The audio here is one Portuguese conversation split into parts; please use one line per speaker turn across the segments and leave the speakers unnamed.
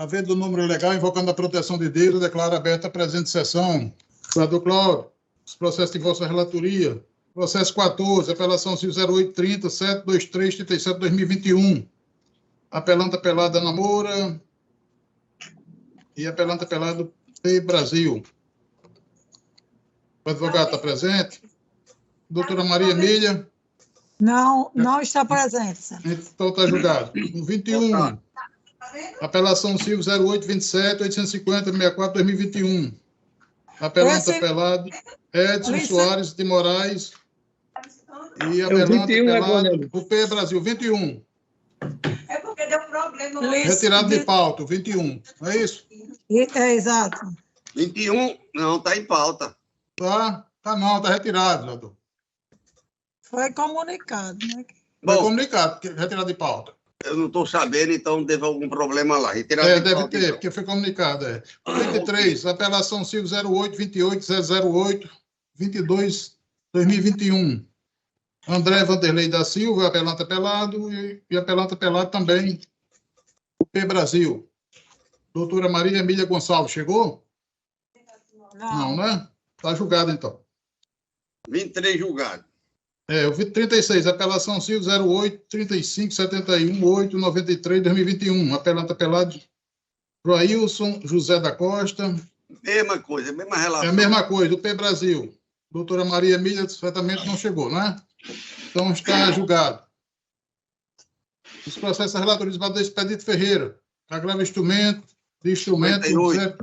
Havendo o número legal, invocando a proteção de Deus, eu declaro aberta a presente sessão. Senador Cláudio, os processos de vossa relatoria. Processo 14, apelação civil 0830, 723, 37, 2021. Apelante apelada Ana Moura e apelante apelado P. Brasil. O advogado está presente? Doutora Maria Emília?
Não, não está presente, senador.
Então está julgado. No 21, apelação civil 0827, 850, 64, 2021. Apelante apelado Edson Soares de Moraes e apelante apelado o P. Brasil, 21.
É porque deu problema.
Retirado de pauta, o 21. Não é isso?
É, exato.
21, não, está em pauta.
Tá não, está retirado, doutor.
Foi comunicado, né?
Foi
Bom,
comunicado, retirado de pauta.
eu não estou sabendo, então teve algum problema lá. Retirado de
Deve
pauta,
ter,
então.
porque foi comunicado. 23, apelação civil 0828, 008, 22, 2021. André Vanderlei da Silva, apelante apelado, e apelante apelado também, o P. Brasil. Doutora Maria Emília Gonçalves, chegou? Não, né? Está julgado, então.
23 julgados.
O 36, apelação civil 08, 35, 71, 8, 93, 2021. Apelante apelado, Joailson José da Costa.
Mesma coisa, mesma relação.
É a mesma coisa, o P. Brasil. Doutora Maria Emília, certamente não chegou, né? Então, está julgado. Os processos relatórios do Expedito Ferreira. Agravo instrumento, de instrumento 08,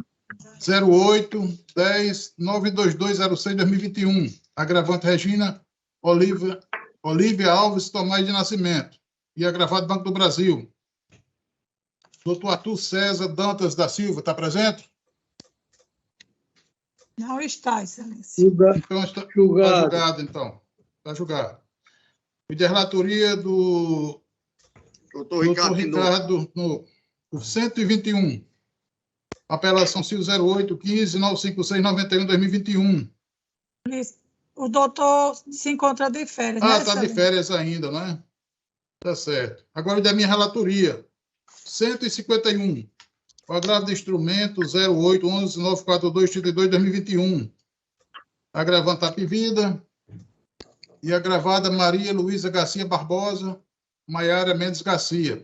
10, 92206, 2021. Agravante Regina Olívia Alves Tomás de Nascimento. E agravado Banco do Brasil. Doutor Arthur César Dantas da Silva, está presente?
Não está, excelência.
Então, está julgado, então. Está julgado. E de relatoria do
Doutor
Ricardo, no 121. Apelação civil 08, 15, 956, 91, 2021.
O doutor se encontra de férias, né,
Está de férias ainda, né? Tá certo. Agora, da minha relatoria. 151. O agravo de instrumento 08, 11, 942, 32, 2021. Agravante Tapivida. E agravada Maria Luísa Garcia Barbosa, Maiara Mendes Garcia.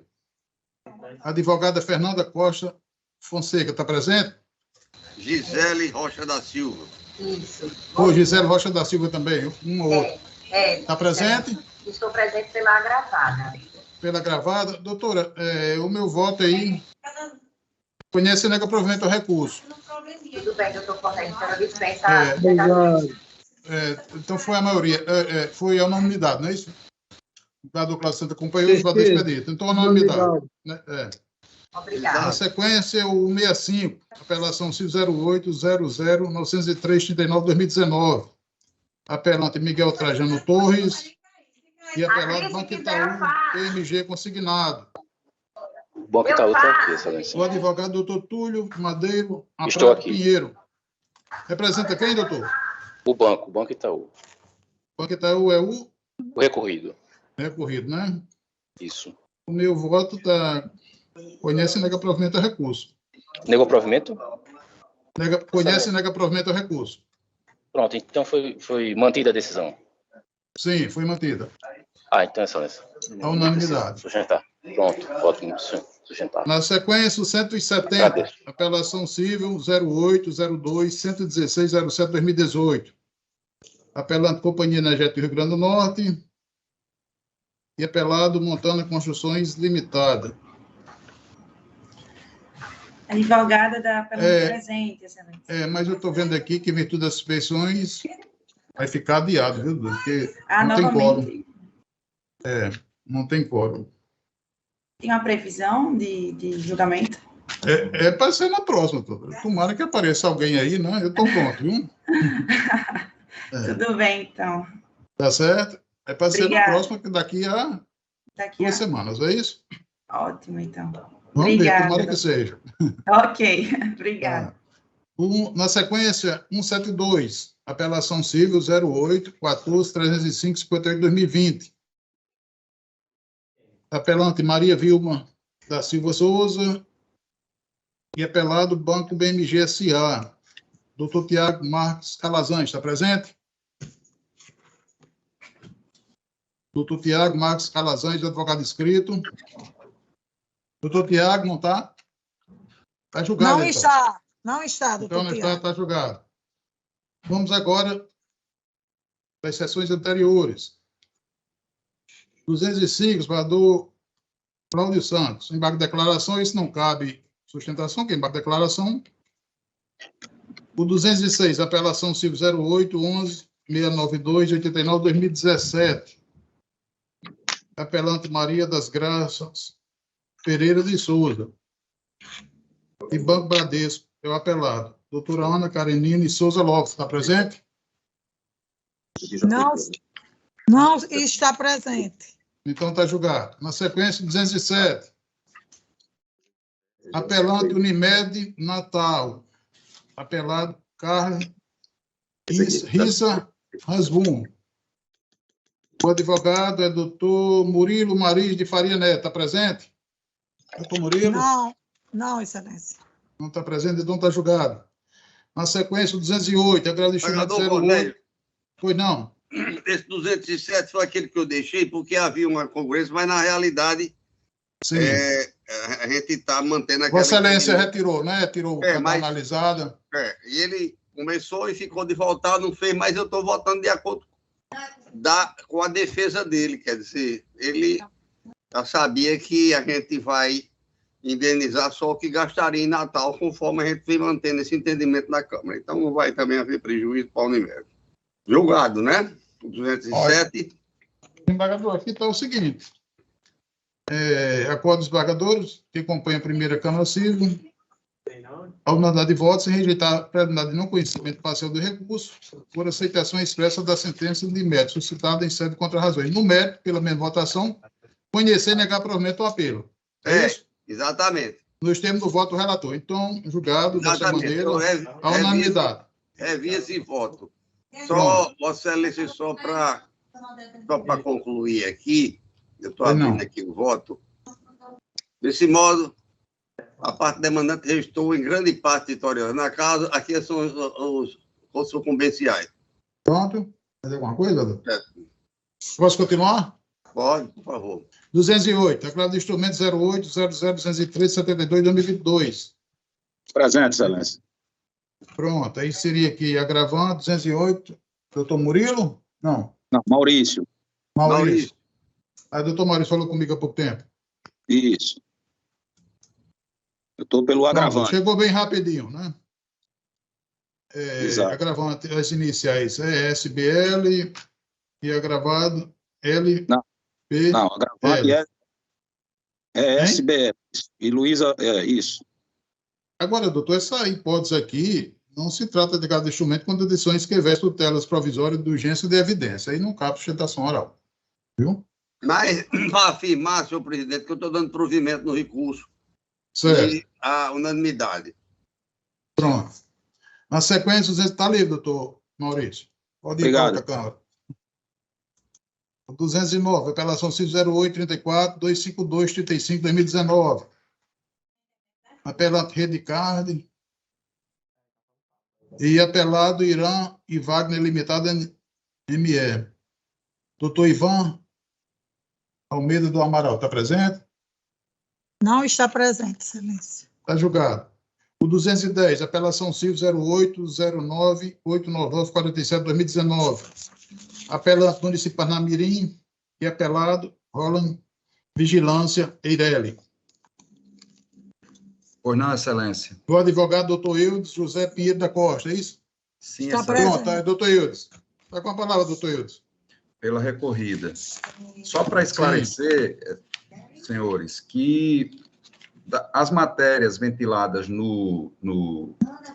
Advogada Fernanda Costa Fonseca, está presente?
Gisele Rocha da Silva.
Isso.
Gisele Rocha da Silva também, um ou outro. Está presente?
Estou presente pela agravada.
Pela agravada. Doutora, o meu voto aí conhece e nega provimento ao recurso.
Tudo bem, doutor Correia, então dispensa.
Então foi a maioria, foi a unanimidade, não é isso? Da dupla Santa acompanhou os votos do expedito. Então, a unanimidade. Né?
Obrigada.
Na sequência, o 65, apelação civil 08, 00, 903, 39, 2019. Apelante Miguel Trajano Torres e apelado Banco Itaú, PMG consignado.
O Banco Itaú está aqui, excelência.
O advogado doutor Túlio Madeiro
Estou aqui.
Pinheiro. Representa quem, doutor?
O Banco Itaú.
O Banco Itaú é o
recorrido.
Recorrido, né?
Isso.
O meu voto está... Conhece e nega provimento ao recurso.
Negou provimento?
Conhece e nega provimento ao recurso.
Pronto, então foi mantida a decisão.
Sim, foi mantida.
Então, excelência.
A unanimidade.
Sustentar. Pronto, voto sustentar.
Na sequência, o 170, apelação civil 08, 02, 116, 07, 2018. Apelante Companhia Energética Rio Grande do Norte e apelado Montana Construções Limitada.
Advogada da apelante presente, excelência.
Mas eu estou vendo aqui que, em virtude das suspensões, vai ficar adiado, viu, porque não tem quórum. Não tem quórum.
Tem uma previsão de julgamento?
Para ser na próxima, doutora. Tomara que apareça alguém aí, né? Eu estou pronto, viu?
Tudo bem, então.
Tá certo? É para ser na próxima, que daqui a 2 semanas, é isso?
Ótimo, então.
Vamos
Obrigada.
ver, tomara que seja.
Ok, obrigada.
Na sequência, 172, apelação civil 08, 14, 305, 58, 2020. Apelante Maria Vilma da Silva Souza e apelado Banco BMG S.A. Doutor Tiago Marques Calazans, está presente? Doutor Tiago Marques Calazans, advogado inscrito. Doutor Tiago, não está? Está julgado,
Não
então.
está. Não está,
Então,
doutor
não está,
Tiago.
está julgado. Vamos agora para as sessões anteriores. 205, desembargador Cláudio Santos. Embargo de declaração, isso não cabe sustentação, que é embargo de declaração. O 206, apelação civil 08-11-692-89-2017. Apelante Maria das Graças Pereira de Souza. E Banco Bradesco, é o apelado. Doutora Ana Karenine Souza Lopes, está presente?
Não está presente.
Então, está julgado. Na sequência, 207. Apelante Unimed Natal. Apelado Carlos Rissa Rasbum. O advogado é doutor Murilo Mariz de Faria Neto. Está presente? Doutor Murilo?
Não, excelência.
Não está presente, então está julgado. Na sequência, 208. Agradecimento
Desembargador
08.
Cornélio,
Pois não.
esse 207 foi aquele que eu deixei porque havia uma congruência, mas na realidade
Sim.
a gente está mantendo aquela...
Vossa Excelência retirou, né? Tirou a
mas-
analisada.
E ele começou e ficou de voltar, não fez, mas eu estou votando de acordo com a defesa dele. Quer dizer, ele já sabia que a gente vai indenizar só o que gastaria em Natal, conforme a gente vem mantendo esse entendimento na Câmara. Então, não vai também haver prejuízo para a Unimed. Julgado, né? 207.
Embargador, aqui está o seguinte. Acordo dos embargadores, que acompanha a primeira Câmara Civil, a unanimidade de votos, sem rejeitar a preliminar de não conhecimento parcial do recurso, por aceitação expressa da sentença de mérito suscitada em sede contra razões. No mérito, pela mesma votação, conhecer e negar provimento ao apelo. Isso?
Exatamente.
Nos termos do voto do relator. Então, julgado dessa
Exatamente.
maneira,
Então,
a unanimidade.
revi esse voto. Só, Vossa Excelência, só para concluir aqui, eu estou abrindo aqui o voto. Desse modo, a parte demandante restou em grande parte vitoriosa. Na casa, aqui são os sucumbenciais.
Pronto. Mais alguma coisa, doutor?
É.
Posso continuar?
Pode, por favor.
208. Aclaro do instrumento 08-00-213-72-2022.
Presente, Excelência.
Pronto. Aí seria aqui agravando 208. Doutor Murilo? Não.
Não, Maurício.
Maurício. A doutor Maurício falou comigo há pouco tempo.
Isso. Eu estou pelo agravante.
Chegou bem rapidinho, né?
Exato.
Agravante, as iniciais é SBL e agravado L.
Não.
P.
Não, agravante
L.
é SBL. E Luísa, isso.
Agora, doutor, essa hipótese aqui não se trata de cada instrumento com decisões que reveste tutelas provisórias de urgência de evidência. Aí não cabe sustentação oral. Viu?
Mas, para afirmar, senhor presidente, que eu estou dando provimento no recurso
Certo.
e a unanimidade.
Pronto. Na sequência, você está livre, doutor Maurício. Pode ir
Obrigado.
para a Câmara. 209, apelação civil 08-34-252-35-2019. Apelante Redicard e apelado Irã e Wagner Limitada ME. Doutor Ivan Almeida do Amaral, está presente?
Não está presente, excelência.
Está julgado. O 210, apelação civil 08-09-899-47-2019. Apelante Município Parnamirim e apelado Roland Vigilância Eireli.
Pois não, Excelência.
O advogado doutor Eudes José Pinheiro da Costa, é isso?
Sim,
Está
Excelência.
Pronto, doutor Eudes. Está com a palavra, doutor Eudes.
Pela recorrida. Só para esclarecer, senhores, que as matérias ventiladas no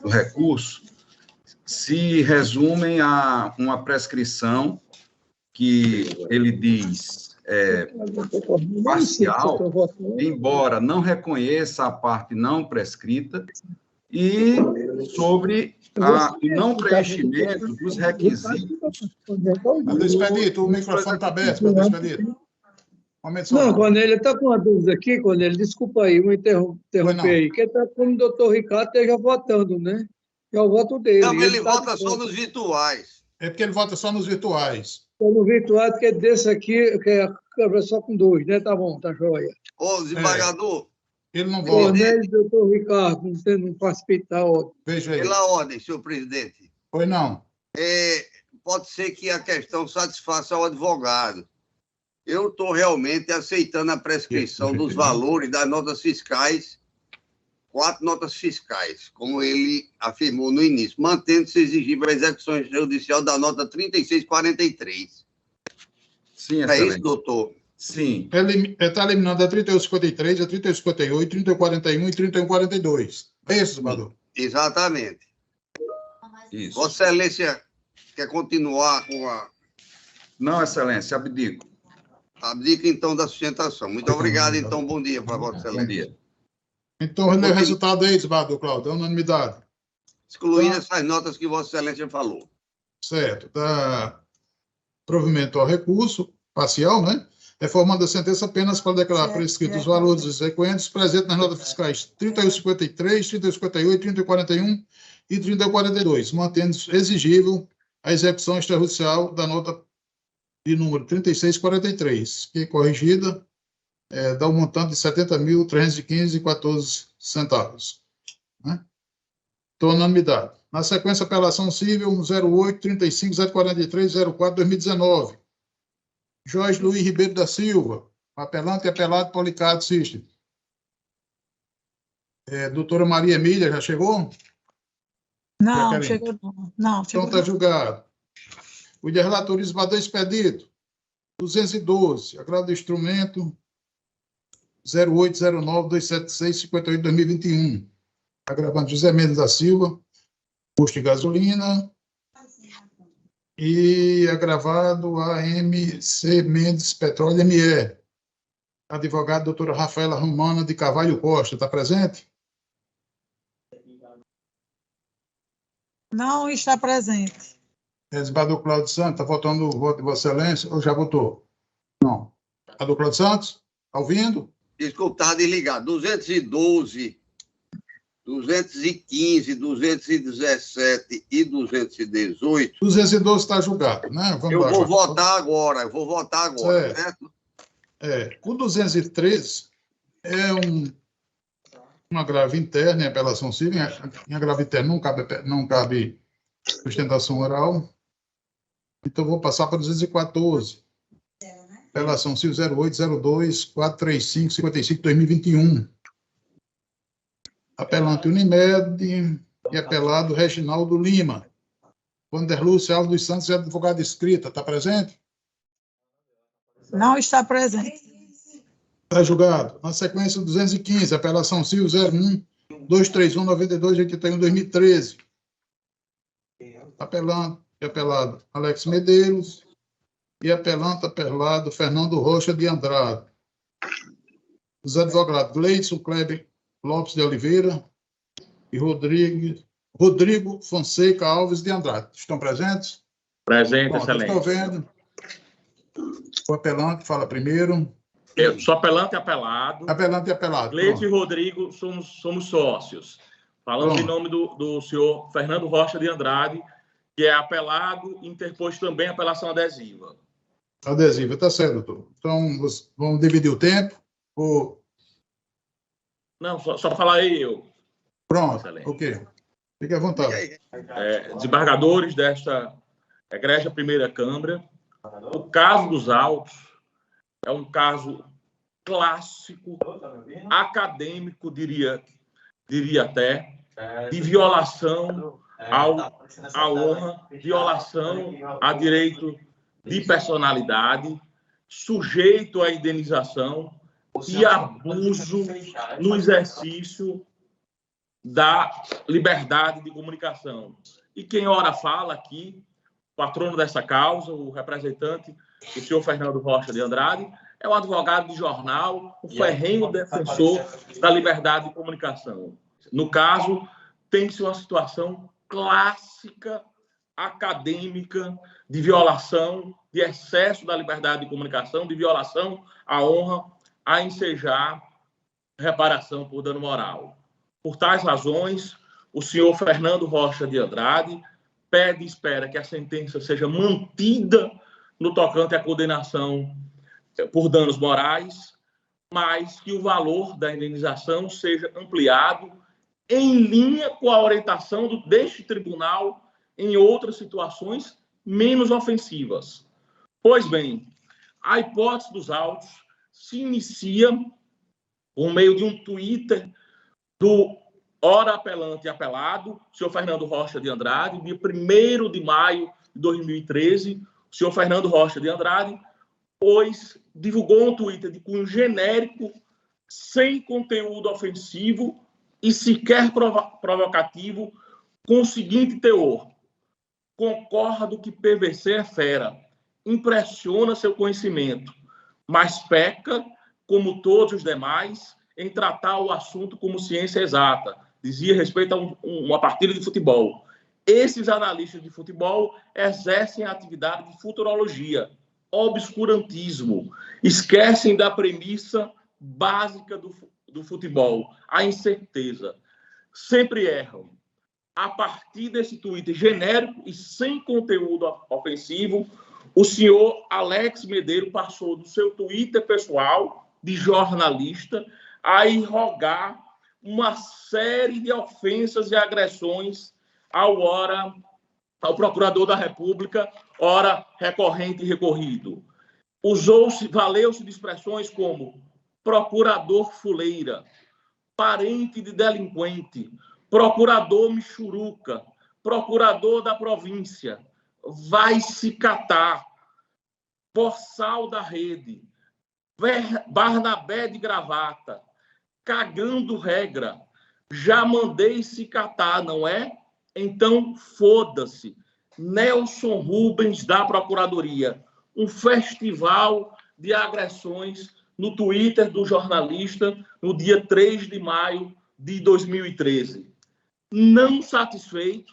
recurso se resumem a uma prescrição que ele diz parcial, embora não reconheça a parte não prescrita, e sobre o não preenchimento dos requisitos.
Expedito, o microfone está aberto, Expedito. Aumento
Não,
sonoro.
Cornélio, está com uma dúvida aqui, Cornélio, desculpa aí, vou interromper aí, que está como o doutor Ricardo esteja votando, né? É o voto dele.
Não, ele
tá
vota só nos virtuais.
É porque ele vota só nos virtuais.
no virtual, porque desse aqui, que é a câmera só com 2, né? Tá bom, tá joia.
Ô, desembargador,
Ele não vota.
Cornélio e doutor Ricardo, não participa da ordem.
Veja aí.
pela ordem, senhor presidente.
Pois não.
Pode ser que a questão satisfaça o advogado. Eu estou realmente aceitando a prescrição dos valores das notas fiscais, 4 notas fiscais, como ele afirmou no início, mantendo-se exigível a execução judicial da nota 3643.
Sim,
É
excelente.
isso, doutor?
Sim.
Ele está eliminando a 3153, a 3158, 3141 e 3142. É isso, desembargador?
Exatamente.
Isso.
Vossa Excelência quer continuar com a...
Não, excelência, abdico.
Abdica, então, da sustentação. Muito obrigado, então. Bom dia para Vossa
Bom
Excelência.
dia.
Então, lê o resultado aí, desembargador Cláudio, é unanimidade.
Excluindo essas notas que Vossa Excelência falou.
Certo. Dá provimento ao recurso parcial, né? Reformando a sentença apenas para declarar prescritos os valores exequentes presentes nas notas fiscais 3153, 3158, 3041 e 3042, mantendo exigível a execução extrajudicial da nota de número 3643, que corrigida dá um montante de R$ 70.315,14. Né? Então, unanimidade. Na sequência, apelação civil 08-35-043-04-2019. Jorge Luiz Ribeiro da Silva, apelante e apelado Policardo System. Doutora Maria Emília, já chegou?
Não,
Jaqueline.
chegou não. Não,
Então
chegou
está
não.
julgado. O de relatoria esbadou expedito 212, agravo do instrumento 0809-276-58-2021. Agravante José Mendes da Silva, posto de gasolina. E agravado AMC Mendes Petróleo ME. Advogado doutora Rafaela Romana de Carvalho Costa, está presente?
Não está presente.
Desembargador Cláudio Santos, está votando o voto de Vossa Excelência ou já votou? Não. Desembargador Cláudio Santos, está ouvindo?
Desculpe, estava desligado. 212, 215, 217 e 218.
212 está julgado, né? Vamos
Eu
lá,
vou
agora.
votar agora, certo?
O 213 é um agravo interno em apelação civil. Em agravo interno não cabe sustentação oral. Então, vou passar para 214. Apelação civil 0802-435-55-2021. Apelante Unimed e apelado Reginaldo Lima. Vanderlúcio Alves dos Santos é advogado de escrita. Está presente?
Não está presente.
Está julgado. Na sequência, 215, apelação civil 01-231-92-81-2013. Apelante e apelado Alex Medeiros e apelado Fernando Rocha de Andrade. Os advogados Gleidson Kleber Lopes de Oliveira e Rodrigo Fonseca Alves de Andrade. Estão presentes?
Presente,
Bom,
excelente.
estou vendo. O apelante fala primeiro.
Eu sou apelante e apelado.
Apelante e apelado.
Leite e Rodrigo somos sócios. Falando em nome do senhor Fernando Rocha de Andrade, que é apelado, interpôs também apelação adesiva.
Adesiva, está certo, doutor. Então, vamos dividir o tempo.
Não, só falar aí eu.
Pronto,
Excelente.
ok. Fique à vontade.
Desembargadores desta egrégia primeira Câmara, o caso dos autos é um caso clássico, acadêmico, diria até, de violação à honra, violação a direito de personalidade, sujeito à indenização e abuso no exercício da liberdade de comunicação. E quem ora fala aqui, patrono dessa causa, o representante, o senhor Fernando Rocha de Andrade, é um advogado de jornal, um ferrenho defensor da liberdade de comunicação. No caso, tem-se uma situação clássica acadêmica de violação, de excesso da liberdade de comunicação, de violação à honra, a ensejar reparação por dano moral. Por tais razões, o senhor Fernando Rocha de Andrade pede e espera que a sentença seja mantida no tocante à condenação por danos morais, mas que o valor da indenização seja ampliado em linha com a orientação deste tribunal em outras situações menos ofensivas. Pois bem, a hipótese dos autos se inicia por meio de um Twitter do ora apelante e apelado, o senhor Fernando Rocha de Andrade, dia 1º de maio de 2013, o senhor Fernando Rocha de Andrade, divulgou um Twitter de cunho genérico, sem conteúdo ofensivo e sequer provocativo, com o seguinte teor: concordo que PVC é fera, impressiona seu conhecimento, mas peca, como todos os demais, em tratar o assunto como ciência exata. Dizia respeito a uma partida de futebol. Esses analistas de futebol exercem a atividade de futurologia, obscurantismo, esquecem da premissa básica do futebol, a incerteza. Sempre erram. A partir desse Twitter genérico e sem conteúdo ofensivo, o senhor Alex Medeiros passou do seu Twitter pessoal, de jornalista, a irrogar uma série de ofensas e agressões ao procurador da República, ora recorrente e recorrido. Valeu-se de expressões como procurador fuleira, parente de delinquente, procurador michuruca, procurador da província, vai se catar, boçal da rede, Barnabé de gravata, cagando regra, já mandei se catar, não é? Então, foda-se. Nelson Rubens, da Procuradoria. Um festival de agressões no Twitter do jornalista no dia 3 de maio de 2013. Não satisfeito,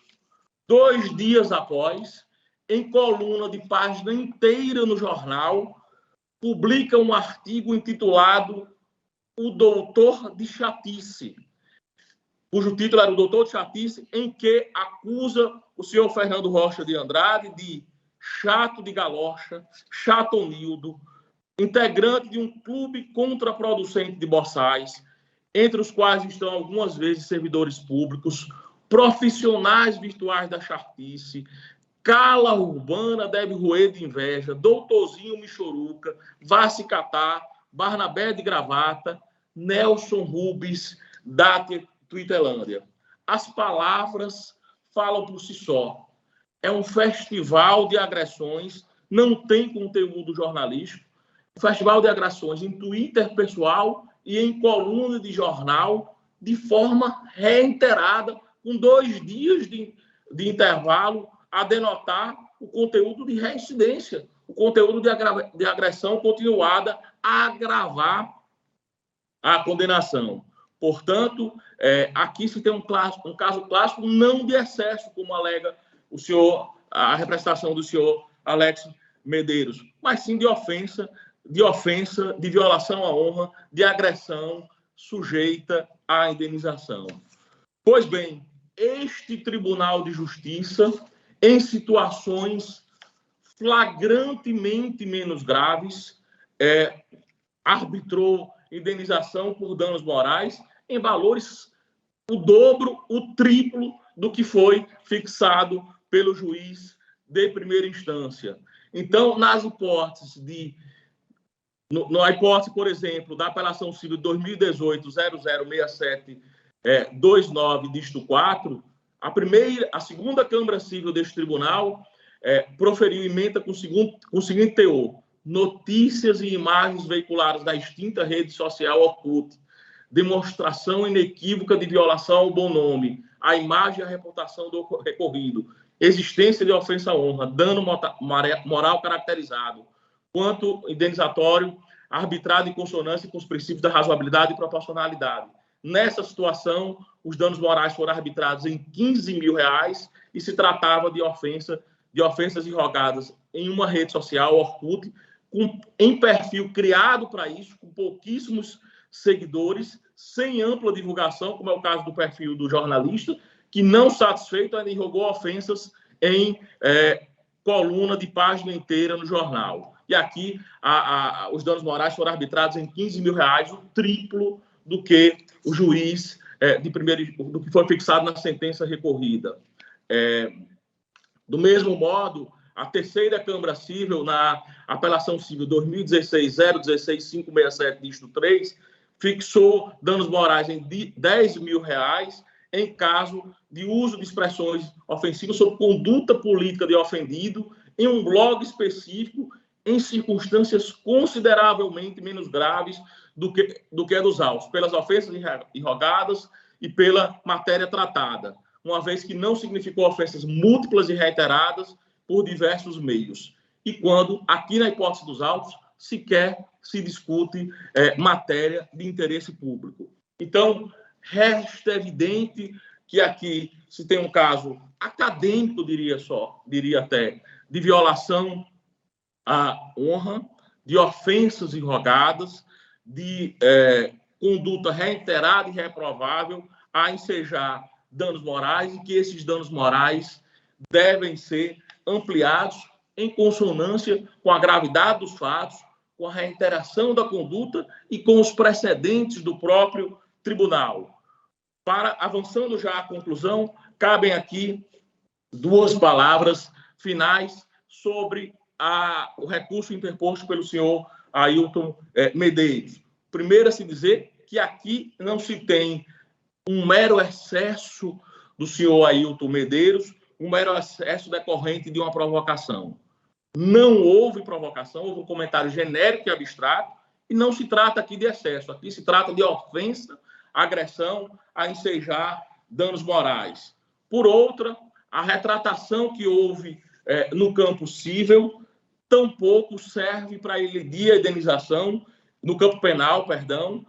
2 dias após, em coluna de página inteira no jornal, publica um artigo intitulado O Doutor de Chatice, cujo título era O Doutor de Chatice, em que acusa o senhor Fernando Rocha de Andrade de chato de galocha, chatonildo, integrante de um clube contraproducente de boçais, entre os quais estão algumas vezes servidores públicos, profissionais virtuais da chartice, cala urbana deve roer de inveja, doutorzinho michoruca, vá se catar, Barnabé de gravata, Nelson Rubens, da Twitterlândia. As palavras falam por si só. É um festival de agressões, não tem conteúdo jornalístico, um festival de agressões em Twitter pessoal e em coluna de jornal, de forma reiterada, com 2 dias de intervalo, a denotar o conteúdo de reincidência, o conteúdo de agressão continuada a agravar a condenação. Portanto, aqui se tem um caso clássico não de excesso, como alega a representação do senhor Alex Medeiros, mas sim de ofensa, de violação à honra, de agressão sujeita à indenização. Pois bem, este Tribunal de Justiça, em situações flagrantemente menos graves, arbitrou indenização por danos morais em valores o dobro, o triplo do que foi fixado pelo juiz de primeira instância. Então, nas hipóteses na hipótese, por exemplo, da apelação civil 2018-006729, dígito 4, a segunda Câmara Civil deste tribunal proferiu emenda com o seguinte teor: notícias e imagens veiculadas da extinta rede social Orkut, demonstração inequívoca de violação ao bom nome, a imagem e a reputação do recorrido, existência de ofensa à honra, dano moral caracterizado, quanto indenizatório arbitrado em consonância com os princípios da razoabilidade e proporcionalidade, Nessa situação, os danos morais foram arbitrados em R$15 mil e se tratava de ofensas irrogadas em uma rede social, Orkut, em perfil criado para isso, com pouquíssimos seguidores, sem ampla divulgação, como é o caso do perfil do jornalista, que, não satisfeito, ainda irrogou ofensas em coluna de página inteira no jornal. E aqui os danos morais foram arbitrados em R$15 mil, o triplo do que o juiz do que foi fixado na sentença recorrida. Do mesmo modo, a terceira Câmara Civil, na apelação civil 2016-016-567, dígito 3, fixou danos morais em R$10 mil em caso de uso de expressões ofensivas sobre conduta política de ofendido em um blog específico em circunstâncias consideravelmente menos graves do que a dos autos, pelas ofensas irrogadas e pela matéria tratada, uma vez que não significou ofensas múltiplas e reiteradas por diversos meios. E quando, aqui na hipótese dos autos, sequer se discute matéria de interesse público. Então, resta evidente que aqui se tem um caso acadêmico, diria até, de violação à honra, de ofensas irrogadas, de conduta reiterada e reprovável a ensejar danos morais, e que esses danos morais devem ser ampliados em consonância com a gravidade dos fatos, com a reiteração da conduta e com os precedentes do próprio tribunal. Avançando já à conclusão, cabem aqui duas palavras finais sobre o recurso interposto pelo senhor Ailton Medeiros. Primeiro, a se dizer que aqui não se tem um mero excesso do senhor Ailton Medeiros, um mero excesso decorrente de uma provocação. Não houve provocação, houve um comentário genérico e abstrato, e não se trata aqui de excesso, aqui se trata de ofensa, agressão a ensejar danos morais. Por outra, a retratação que houve no campo civil tampouco serve para elidir a indenização, no campo penal, perdão.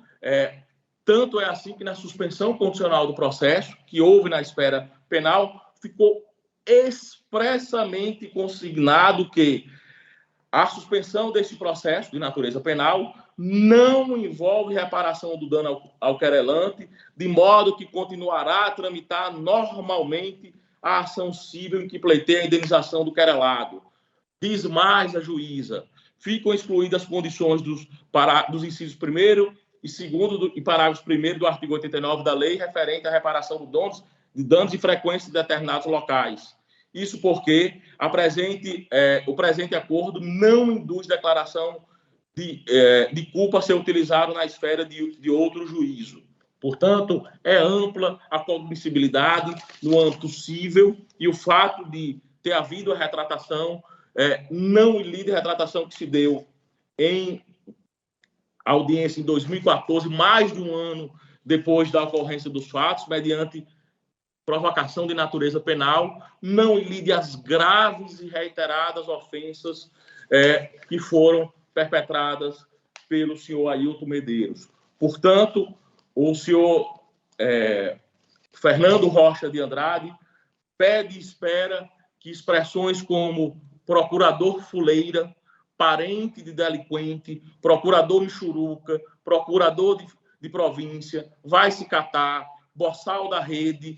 Tanto é assim que na suspensão condicional do processo, que houve na esfera penal, ficou expressamente consignado que a suspensão desse processo de natureza penal não envolve reparação do dano ao querelante, de modo que continuará a tramitar normalmente a ação civil em que pleiteia a indenização do querelado. Diz mais a juíza: ficam excluídas as condições dos incisos 1º e 2º e parágrafo 1º do artigo 89 da lei referente à reparação de danos e frequência de determinados locais. Isso porque o presente acordo não induz declaração de culpa a ser utilizado na esfera de outro juízo. Portanto, é ampla a cognoscibilidade no âmbito civil, e o fato de ter havido a retratação não ilide a retratação que se deu em audiência em 2014, mais de um ano depois da ocorrência dos fatos, mediante provocação de natureza penal, não ilide as graves e reiteradas ofensas que foram perpetradas pelo senhor Ailton Medeiros. Portanto, o senhor Fernando Rocha de Andrade pede e espera que expressões como procurador fuleira, parente de delinquente, procurador michuruca, procurador de província, vai se catar, boçal da rede,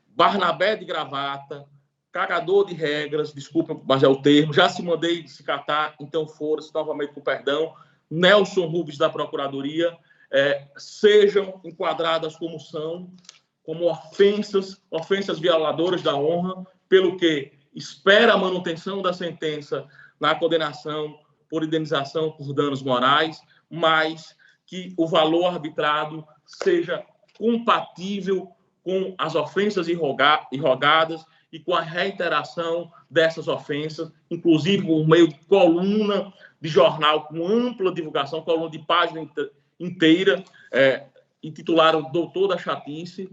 Barnabé de gravata, cagador de regras, desculpa, mas é o termo, já se mandei se catar, então fora-se novamente com perdão, Nelson Rubens da Procuradoria, sejam enquadradas como são, como ofensas violadoras da honra, pelo que espera a manutenção da sentença na condenação por indenização por danos morais, mas que o valor arbitrado seja compatível com as ofensas irrogadas e com a reiteração dessas ofensas, inclusive por meio de coluna de jornal com ampla divulgação, coluna de página inteira, intitulada Doutor da Chatice,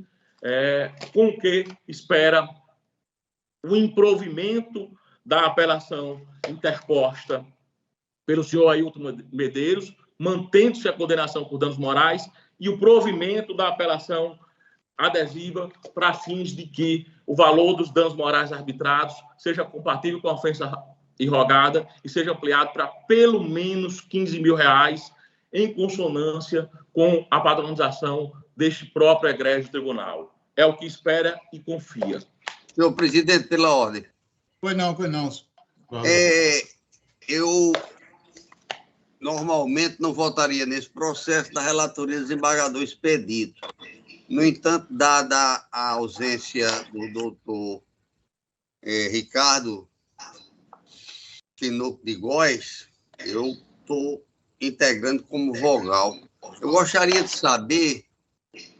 com o que espera o improvimento da apelação interposta pelo senhor Ailton Medeiros, mantendo-se a condenação por danos morais e o provimento da apelação adesiva para fins de que o valor dos danos morais arbitrados seja compatível com a ofensa irrogada e seja ampliado para pelo menos R$15 mil, em consonância com a padronização deste próprio egrégio tribunal. É o que espera e confia.
Senhor presidente, pela ordem.
Pois não.
Eu normalmente não votaria nesse processo da relatoria do desembargador Expedito. No entanto, dada a ausência do doutor Ricardo Tinoco de Góes, eu estou integrando como vogal. Eu gostaria de saber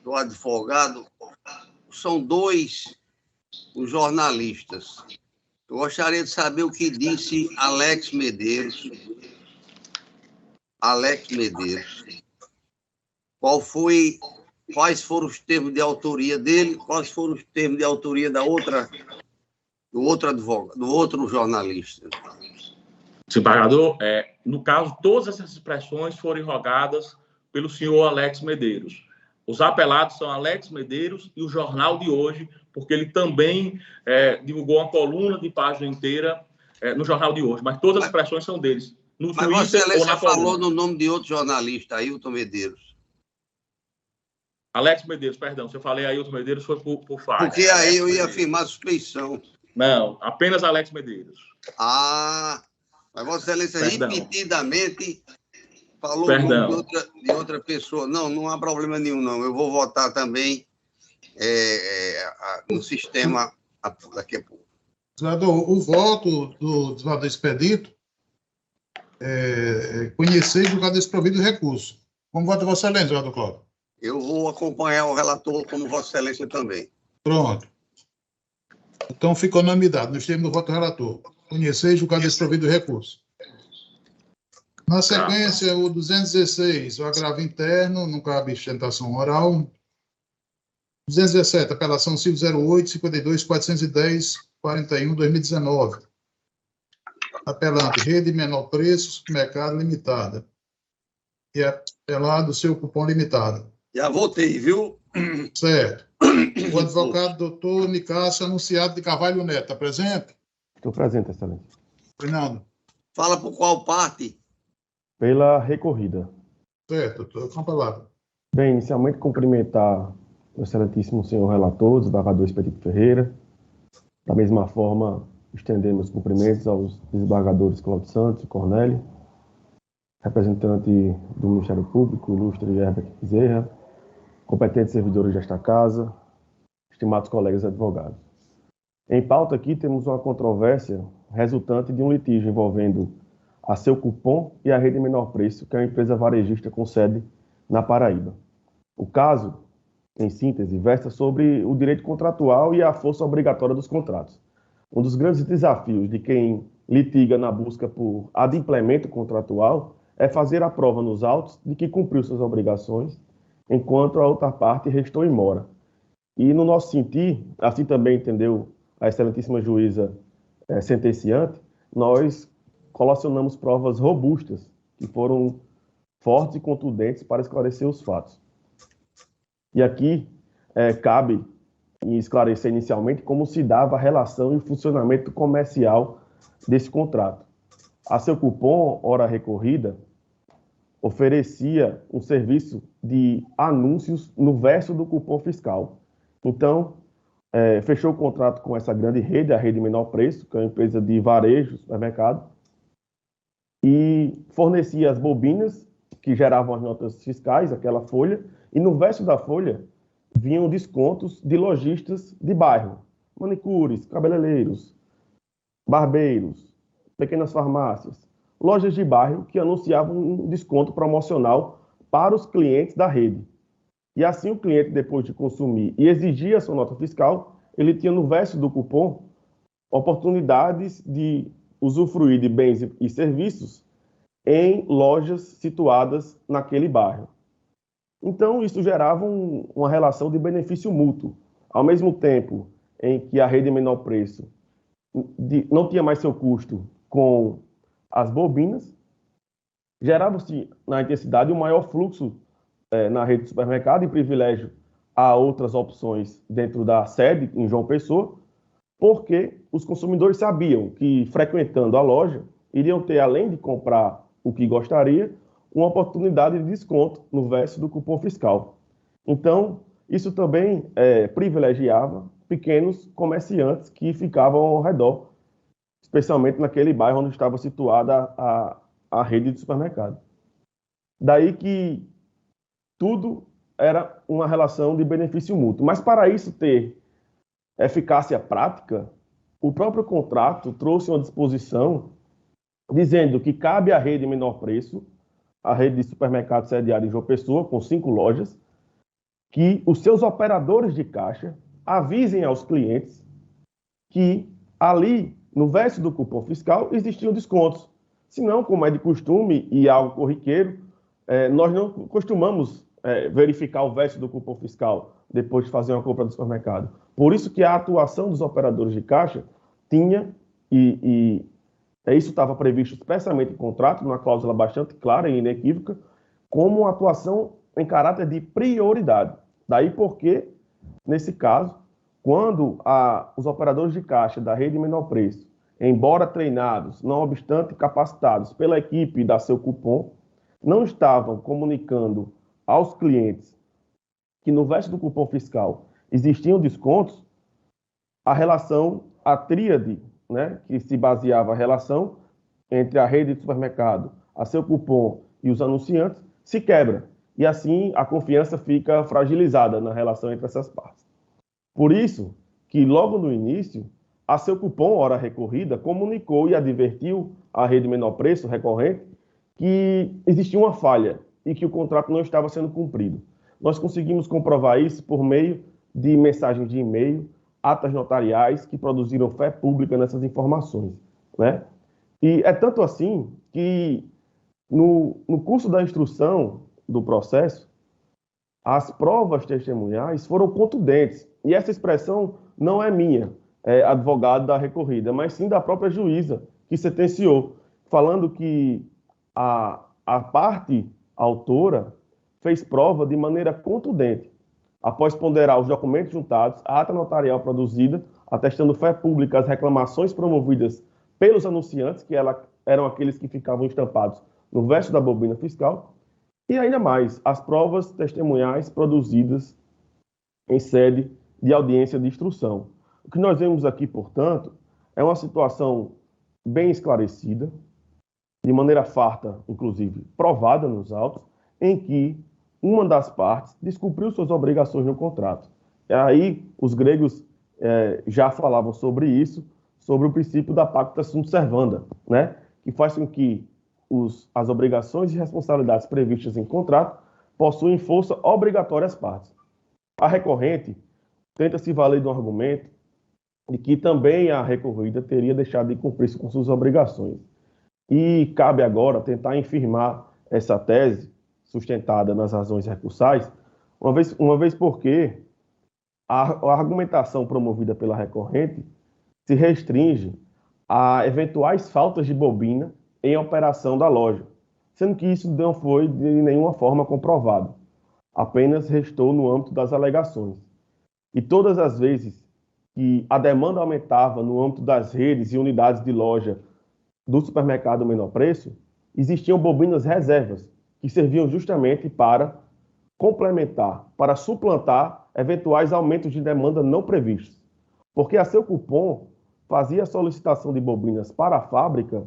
do advogado, são dois os jornalistas. Eu gostaria de saber o que disse Alex Medeiros. Quais foram os termos de autoria dele, quais foram os termos de autoria do outro advogado, do outro jornalista.
Desembargador, no caso, todas essas expressões foram irrogadas pelo senhor Alex Medeiros. Os apelados são Alex Medeiros e o Jornal de Hoje, porque ele também divulgou uma coluna de página inteira no Jornal de Hoje, mas todas as expressões são deles. No
mas Vossa Excelência falou no nome de outro jornalista, Ailton Medeiros.
Alex Medeiros, perdão, se eu falei Ailton Medeiros foi por falha.
Porque aí eu ia afirmar suspeição.
Não, apenas Alex Medeiros.
Mas Vossa Excelência repetidamente falou o nome de outra pessoa. Não há problema nenhum, não. Eu vou votar também no sistema daqui a pouco.
Senador, o voto do desembargador Expedito conhecer e julgar desprovido do recurso. Como vota Vossa Excelência, senador Cláudio?
Eu vou acompanhar o relator como Vossa Excelência também.
Pronto. Então, fica unanimidade nos termos do voto do relator. Conhecer e julgar desprovido do recurso. Na sequência, o 216, o agravo interno, não cabe sustentação oral. 217, apelação civil 08, 52, 410, 41, 2019. Apelante, Rede Menor Preço, Supermercado Limitada. E apelado, Seu Cupom Limitado.
Já votei, viu?
Certo. O advogado doutor Nicásio Anunciado de Carvalho Neto, está presente?
Estou presente, excelência.
Fernando.
Fala por qual parte?
Pela recorrida.
Certo, estou com a palavra.
Bem, inicialmente cumprimentar o excelentíssimo senhor relator, desembargador Expedito Ferreira. Da mesma forma, estendemos cumprimentos aos desembargadores Cláudio Santos e Cornélio, representante do Ministério Público, ilustre Herbert Bezerra, competentes servidores desta casa, estimados colegas advogados. Em pauta aqui temos uma controvérsia resultante de um litígio envolvendo a Seu Cupom e a Rede Menor Preço, que é uma empresa varejista com sede na Paraíba. O caso, em síntese, versa sobre o direito contratual e a força obrigatória dos contratos. Um dos grandes desafios de quem litiga na busca por adimplemento contratual é fazer a prova nos autos de que cumpriu suas obrigações, enquanto a outra parte restou em mora. E no nosso sentir, assim também entendeu a excelentíssima juíza sentenciante, nós colacionamos provas robustas, que foram fortes e contundentes para esclarecer os fatos. E aqui cabe esclarecer inicialmente como se dava a relação e o funcionamento comercial desse contrato. A Seu Cupom, ora recorrida, oferecia um serviço de anúncios no verso do cupom fiscal. Então, fechou o contrato com essa grande rede, a Rede Menor Preço, que é uma empresa de varejo, supermercado, e fornecia as bobinas que geravam as notas fiscais, aquela folha, e no verso da folha vinham descontos de lojistas de bairro, manicures, cabeleireiros, barbeiros, pequenas farmácias, lojas de bairro que anunciavam um desconto promocional para os clientes da rede. E assim o cliente, depois de consumir e exigir a sua nota fiscal, ele tinha no verso do cupom oportunidades de usufruir de bens e serviços em lojas situadas naquele bairro. Então, isso gerava uma relação de benefício mútuo. Ao mesmo tempo em que a Rede Menor Preço não tinha mais seu custo com as bobinas, gerava-se na intensidade um maior fluxo na rede de supermercado, em privilégio a outras opções dentro da sede, em João Pessoa, porque os consumidores sabiam que, frequentando a loja, iriam ter, além de comprar o que gostaria, uma oportunidade de desconto no verso do cupom fiscal. Então, isso também privilegiava pequenos comerciantes que ficavam ao redor, especialmente naquele bairro onde estava situada a rede de supermercado. Daí que tudo era uma relação de benefício mútuo. Mas para isso ter eficácia prática, o próprio contrato trouxe uma disposição dizendo que cabe à rede menor preço, a rede de supermercado sediada em João Pessoa, com 5 lojas, que os seus operadores de caixa avisem aos clientes que ali, no verso do cupom fiscal, existiam descontos. Se não, como é de costume e algo corriqueiro, nós não costumamos verificar o verso do cupom fiscal depois de fazer uma compra do supermercado. Por isso que a atuação dos operadores de caixa tinha, isso estava previsto expressamente em contrato, numa cláusula bastante clara e inequívoca, como uma atuação em caráter de prioridade. Daí porque, nesse caso, quando os operadores de caixa da rede menor preço, embora treinados, não obstante capacitados pela equipe da Seu Cupom, não estavam comunicando aos clientes que no verso do cupom fiscal existiam descontos, a relação, a tríade, né, que se baseava a relação entre a rede de supermercado, a Seu Cupom e os anunciantes, se quebra. E assim a confiança fica fragilizada na relação entre essas partes. Por isso que logo no início, a Seu Cupom, hora recorrida, comunicou e advertiu à rede menor preço recorrente que existia uma falha e que o contrato não estava sendo cumprido. Nós conseguimos comprovar isso por meio de mensagens de e-mail, atas notariais que produziram fé pública nessas informações, né? E é tanto assim que no curso da instrução do processo, as provas testemunhais foram contundentes. E essa expressão não é minha, advogado da recorrida, mas sim da própria juíza que sentenciou, falando que a parte autora fez prova de maneira contundente, após ponderar os documentos juntados, a ata notarial produzida, atestando fé pública as reclamações promovidas pelos anunciantes, que eram aqueles que ficavam estampados no verso da bobina fiscal, e ainda mais, as provas testemunhais produzidas em sede de audiência de instrução. O que nós vemos aqui, portanto, é uma situação bem esclarecida, de maneira farta, inclusive, provada nos autos, em que uma das partes descumpriu suas obrigações no contrato. E aí, os gregos já falavam sobre isso, sobre o princípio da pacta sunt servanda, né? Que faz com que as obrigações e responsabilidades previstas em contrato possuem força obrigatória às partes. A recorrente tenta se valer de um argumento de que também a recorrida teria deixado de cumprir com suas obrigações. E cabe agora tentar infirmar essa tese, sustentada nas razões recursais, uma vez porque a argumentação promovida pela recorrente se restringe a eventuais faltas de bobina em operação da loja, sendo que isso não foi de nenhuma forma comprovado, apenas restou no âmbito das alegações. E todas as vezes que a demanda aumentava no âmbito das redes e unidades de loja do supermercado menor preço, existiam bobinas reservas, que serviam justamente para complementar, para suplantar eventuais aumentos de demanda não previstos. Porque a Seu Cupom fazia a solicitação de bobinas para a fábrica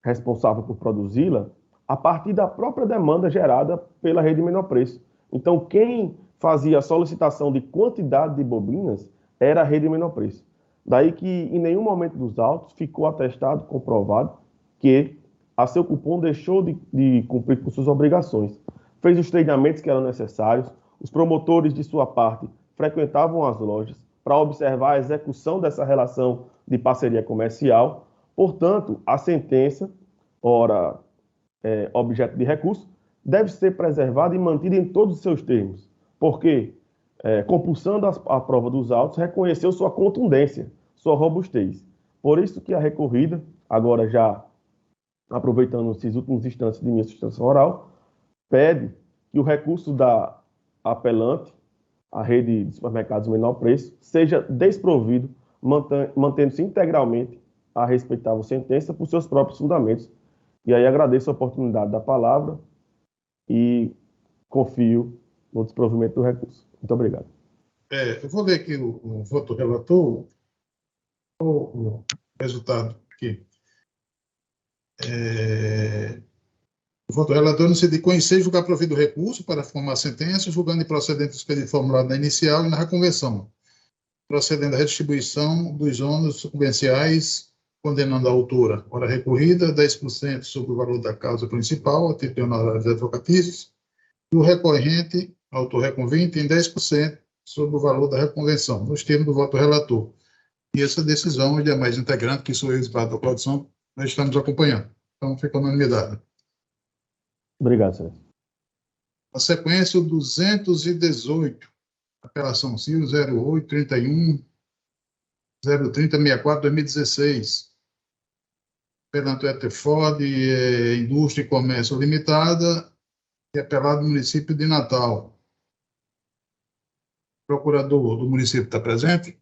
responsável por produzi-la a partir da própria demanda gerada pela rede menor preço. Então, quem fazia a solicitação de quantidade de bobinas era a rede menor preço. Daí que, em nenhum momento dos autos, ficou atestado, comprovado, que a Seu Cupom deixou de cumprir com suas obrigações. Fez os treinamentos que eram necessários, os promotores, de sua parte, frequentavam as lojas para observar a execução dessa relação de parceria comercial. Portanto, a sentença, ora objeto de recurso, deve ser preservada e mantida em todos os seus termos, porque, compulsando a prova dos autos, reconheceu sua contundência, sua robustez. Por isso que a recorrida, agora já aproveitando esses últimos instantes de minha sustentação oral, pede que o recurso da apelante, a rede de supermercados menor preço, seja desprovido, mantendo-se integralmente a respeitável sentença por seus próprios fundamentos. E aí agradeço a oportunidade da palavra e confio no desprovimento do recurso. Muito obrigado.
Eu vou ler aqui o voto relator, o resultado aqui. O voto relator no sentido de conhecer e julgar provido o recurso para formar a sentença, julgando improcedente o expediente formulado na inicial e na reconvenção, procedendo à redistribuição dos ônus sucumbenciais, condenando a autora, hora recorrida, 10% sobre o valor da causa principal, a título de honorários advocatícios, e o recorrente, autor reconvinte, em 10% sobre o valor da reconvenção, nos termos do voto relator. E essa decisão, os demais integrantes, que sou eu, Isbardo Cláudio Santos, nós estamos acompanhando. Então, fica unanimidade.
Obrigado, senhor.
Na sequência, o 218, apelação civil 0831 03064 2016. Apelante Eteford, Indústria e Comércio Limitada, e apelado do município de Natal. O procurador do município está presente?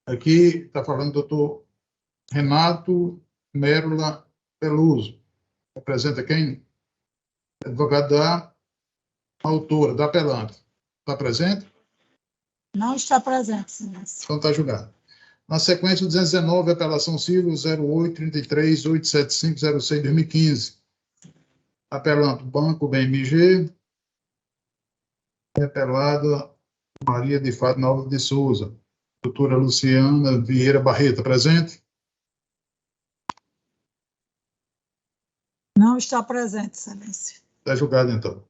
Aqui está falando o doutor Renato Mérula Peluso. Representa quem? Advogado da autora, da apelante. Está presente?
Não está presente, excelência.
Então está julgado. Na sequência, 219, apelação civil 0833-875-06-2015. Apelante Banco BMG. Apelada Maria de Fátima Alves de Souza. Doutora Luciana Vieira Barreto, presente?
Não está presente, excelência.
Está julgado, então.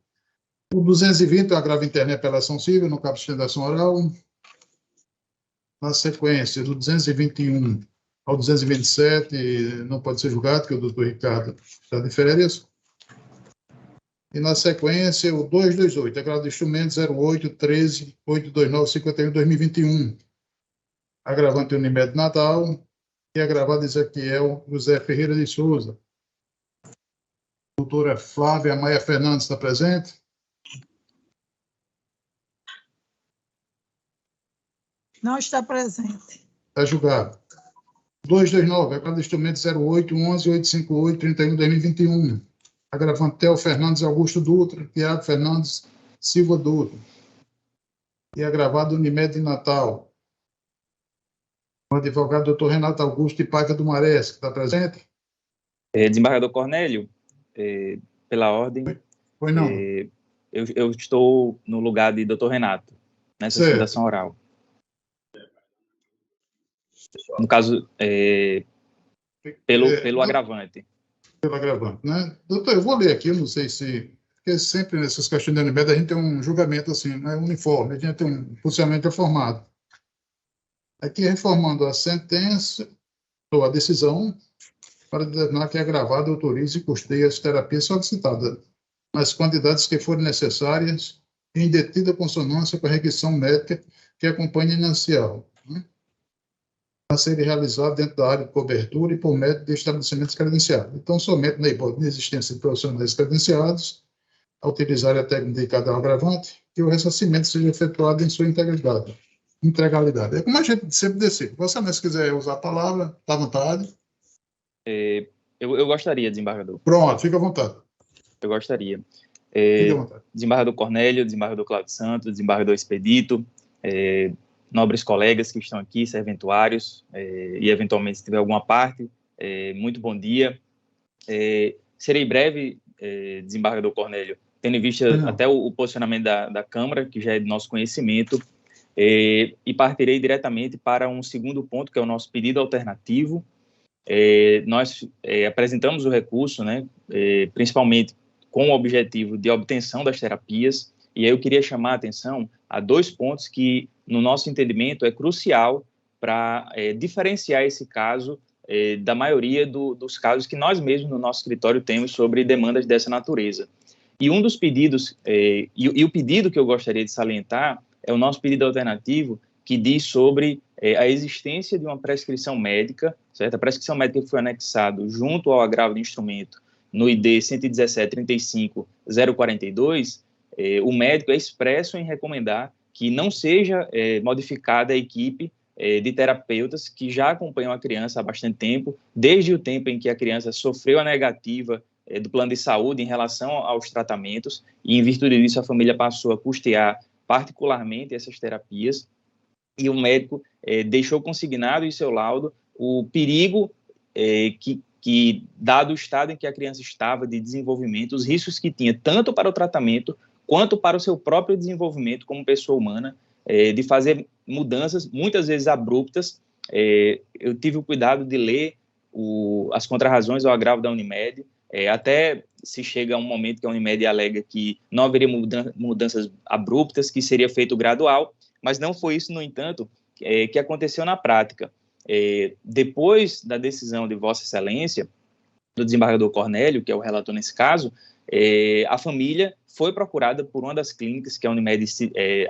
O 220, o agravo interno e apelação civil, no caso de sustentação oral. Na sequência, do 221 ao 227, não pode ser julgado, porque o doutor Ricardo está de férias. E na sequência, o 228, agravo de instrumento 0813-829-51-2021. Agravante Unimed Natal e agravado Ezequiel José Ferreira de Souza. Doutora Flávia Maia Fernandes está presente?
Não está presente.
Está julgado. 229, agravo de instrumento 0811-858-31-2021. Agravante Theo Fernandes Augusto Dutra, Tiago Fernandes Silva Dutra. E agravado Unimed Natal. O advogado doutor Renato Augusto de Paiva do Marés, que está presente?
Desembargador Cornélio, pela ordem.
Foi não.
Eu estou no lugar de doutor Renato, nessa sustentação oral. No caso, pelo agravante.
Pelo agravante, né? Doutor, eu vou ler aqui, eu não sei se... Porque sempre nessas questões de Unimed a gente tem um julgamento assim, né, uniforme, a gente tem um funcionamento reformado. Aqui, reformando a sentença, ou a decisão, para determinar que a agravada autorize e custeie as terapias solicitadas, nas quantidades que forem necessárias, em detida consonância com a requisição médica que acompanha a inicial, né, a serem realizadas dentro da área de cobertura e por método de estabelecimentos credenciados. Então, somente na hipótese de existência de profissionais credenciados, a utilizar a técnica indicada ao agravante, que o ressarcimento seja efetuado em sua integralidade. É como a gente sempre decide. Você, se quiser usar a palavra, está à vontade.
Eu gostaria, desembargador.
Pronto, fica à vontade.
Eu gostaria.
Fica à vontade.
Desembargador Cornélio, desembargador Cláudio Santos, desembargador Expedito, nobres colegas que estão aqui, serventuários, e eventualmente se tiver alguma parte, muito bom dia. Serei breve, desembargador Cornélio, tendo em vista até o posicionamento da Câmara, que já é de nosso conhecimento, e partirei diretamente para um segundo ponto, que é o nosso pedido alternativo. Nós apresentamos o recurso, né, principalmente com o objetivo de obtenção das terapias, e aí eu queria chamar a atenção a dois pontos que, no nosso entendimento, é crucial para diferenciar esse caso da maioria dos casos que nós mesmos no nosso escritório temos sobre demandas dessa natureza. E um dos pedidos, e o pedido que eu gostaria de salientar, é o nosso pedido alternativo, que diz sobre a existência de uma prescrição médica, certo? A prescrição médica que foi anexada junto ao agravo de instrumento no ID 117.35.042, o médico é expresso em recomendar que não seja modificada a equipe de terapeutas que já acompanham a criança há bastante tempo, desde o tempo em que a criança sofreu a negativa do plano de saúde em relação aos tratamentos, e em virtude disso a família passou a custear particularmente essas terapias, e o médico deixou consignado em seu laudo o perigo que, dado o estado em que a criança estava de desenvolvimento, os riscos que tinha tanto para o tratamento quanto para o seu próprio desenvolvimento como pessoa humana, de fazer mudanças, muitas vezes abruptas. Eu tive o cuidado de ler as contrarrazões ao agravo da Unimed, até se chega a um momento que a Unimed alega que não haveria mudanças abruptas, que seria feito gradual, mas não foi isso, no entanto, que aconteceu na prática. Depois da decisão de Vossa Excelência, do desembargador Cornélio, que é o relator nesse caso, a família foi procurada por uma das clínicas que a Unimed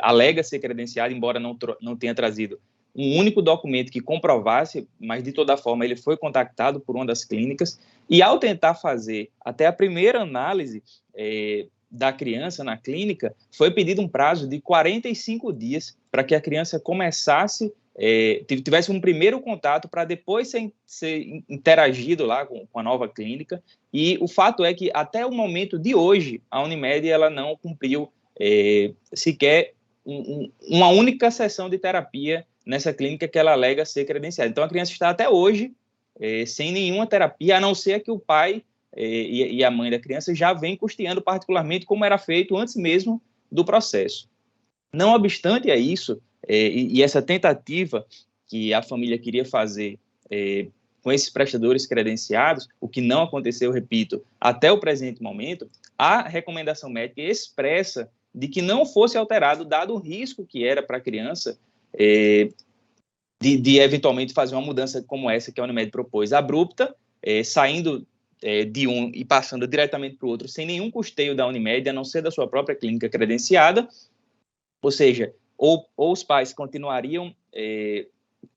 alega ser credenciada, embora não tenha trazido um único documento que comprovasse, mas de toda forma ele foi contactado por uma das clínicas, e ao tentar fazer até a primeira análise da criança na clínica, foi pedido um prazo de 45 dias para que a criança começasse, tivesse um primeiro contato para depois ser interagido lá com a nova clínica, e o fato é que até o momento de hoje a Unimed ela não cumpriu sequer uma única sessão de terapia nessa clínica que ela alega ser credenciada. Então a criança está até hoje sem nenhuma terapia, a não ser que o pai e a mãe da criança já vem custeando particularmente, como era feito antes mesmo do processo. Não obstante a isso, e essa tentativa que a família queria fazer com esses prestadores credenciados, o que não aconteceu, repito, até o presente momento, a recomendação médica expressa de que não fosse alterado, dado o risco que era para a criança de eventualmente fazer uma mudança como essa que a Unimed propôs, abrupta, saindo de um e passando diretamente para o outro, sem nenhum custeio da Unimed, a não ser da sua própria clínica credenciada. Ou seja, ou os pais continuariam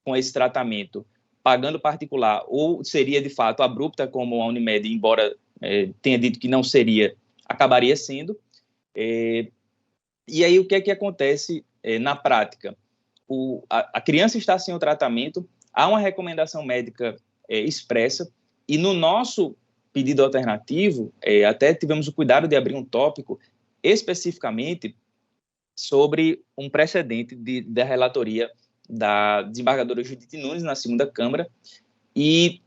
com esse tratamento pagando particular, ou seria de fato abrupta, como a Unimed, embora tenha dito que não seria, acabaria sendo. E aí o que é que acontece na prática? A criança está sem o tratamento, há uma recomendação médica expressa, e no nosso pedido alternativo, até tivemos o cuidado de abrir um tópico especificamente sobre um precedente da relatoria da desembargadora Judite Nunes na segunda Câmara, e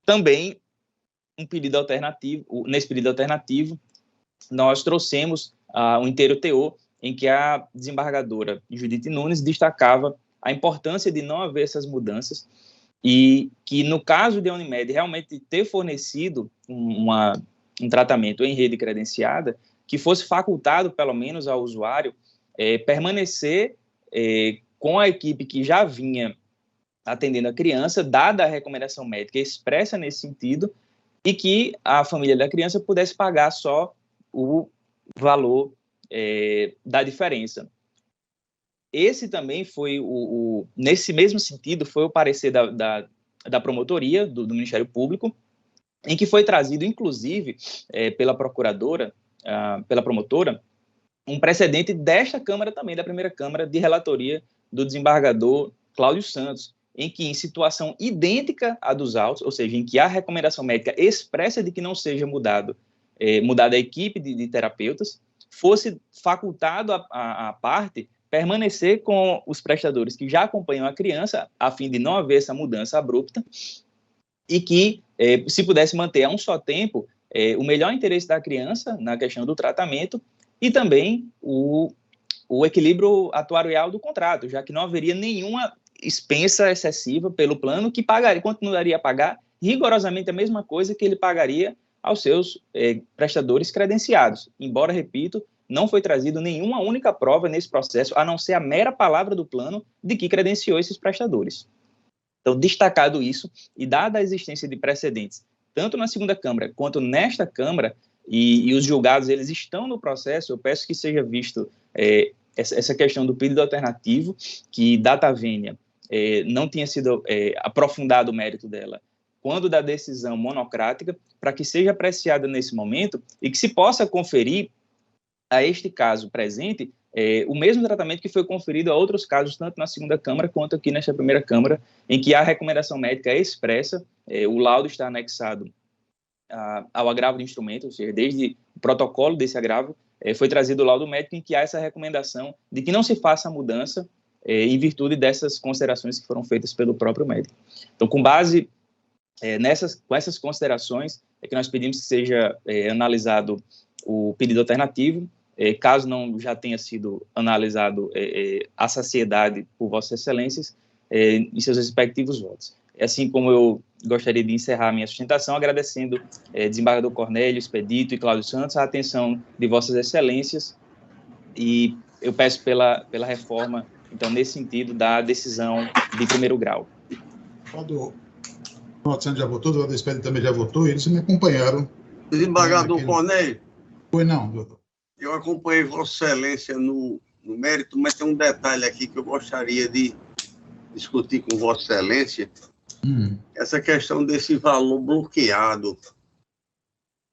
também um pedido alternativo. Nesse pedido alternativo, nós trouxemos um inteiro teor em que a desembargadora Judite Nunes destacava a importância de não haver essas mudanças, e que, no caso de a Unimed realmente ter fornecido um tratamento em rede credenciada, que fosse facultado, pelo menos, ao usuário permanecer com a equipe que já vinha atendendo a criança, dada a recomendação médica expressa nesse sentido, e que a família da criança pudesse pagar só o valor da diferença. Esse também foi nesse mesmo sentido, foi o parecer da promotoria, do Ministério Público, em que foi trazido, inclusive, pela procuradora, pela promotora, um precedente desta Câmara também, da primeira Câmara, de relatoria do desembargador Cláudio Santos, em que, em situação idêntica à dos autos, ou seja, em que há recomendação médica expressa de que não seja mudada a equipe de terapeutas, fosse facultado a parte permanecer com os prestadores que já acompanham a criança, a fim de não haver essa mudança abrupta, e que se pudesse manter a um só tempo o melhor interesse da criança na questão do tratamento, e também o equilíbrio atuarial do contrato, já que não haveria nenhuma expensa excessiva pelo plano, que continuaria a pagar rigorosamente a mesma coisa que ele pagaria aos seus prestadores credenciados. Embora, repito, não foi trazido nenhuma única prova nesse processo, a não ser a mera palavra do plano de que credenciou esses prestadores. Então, destacado isso, e dada a existência de precedentes, tanto na segunda Câmara quanto nesta Câmara, e os julgados eles estão no processo, eu peço que seja visto essa questão do pedido alternativo, que data vênia não tinha sido aprofundado o mérito dela, quando da decisão monocrática, para que seja apreciada nesse momento e que se possa conferir a este caso presente o mesmo tratamento que foi conferido a outros casos, tanto na segunda Câmara quanto aqui nesta primeira Câmara, em que a recomendação médica é expressa, o laudo está anexado ao agravo de instrumento, ou seja, desde o protocolo desse agravo, foi trazido o laudo médico em que há essa recomendação de que não se faça a mudança em virtude dessas considerações que foram feitas pelo próprio médico. Então, com base com essas considerações, é que nós pedimos que seja analisado o pedido alternativo, caso não já tenha sido analisado a saciedade por Vossas Excelências, em seus respectivos votos. Assim como eu gostaria de encerrar a minha sustentação, agradecendo desembargador Cornélio, Expedito e Cláudio Santos a atenção de Vossas Excelências, e eu peço pela reforma, então, nesse sentido, da decisão de primeiro grau.
O Cláudio Santos já votou, o Expedito também já votou, e eles me acompanharam.
Desembargador Cornélio.
Foi não, doutor.
Eu acompanhei Vossa Excelência no mérito, mas tem um detalhe aqui que eu gostaria de discutir com Vossa Excelência. Essa questão desse valor bloqueado.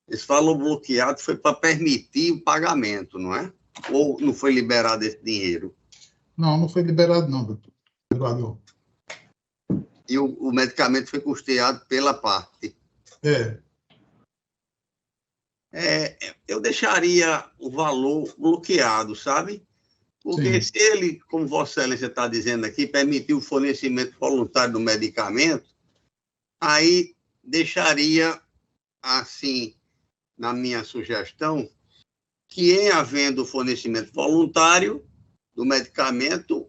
Esse valor bloqueado foi para permitir o pagamento, não é? Ou não foi liberado esse dinheiro?
Não foi liberado não, doutor.
E o medicamento foi custeado pela parte. Eu deixaria o valor bloqueado, sabe? Porque se ele, como Vossa Excelência está dizendo aqui, permitiu o fornecimento voluntário do medicamento, aí deixaria, assim, na minha sugestão, que em havendo o fornecimento voluntário do medicamento,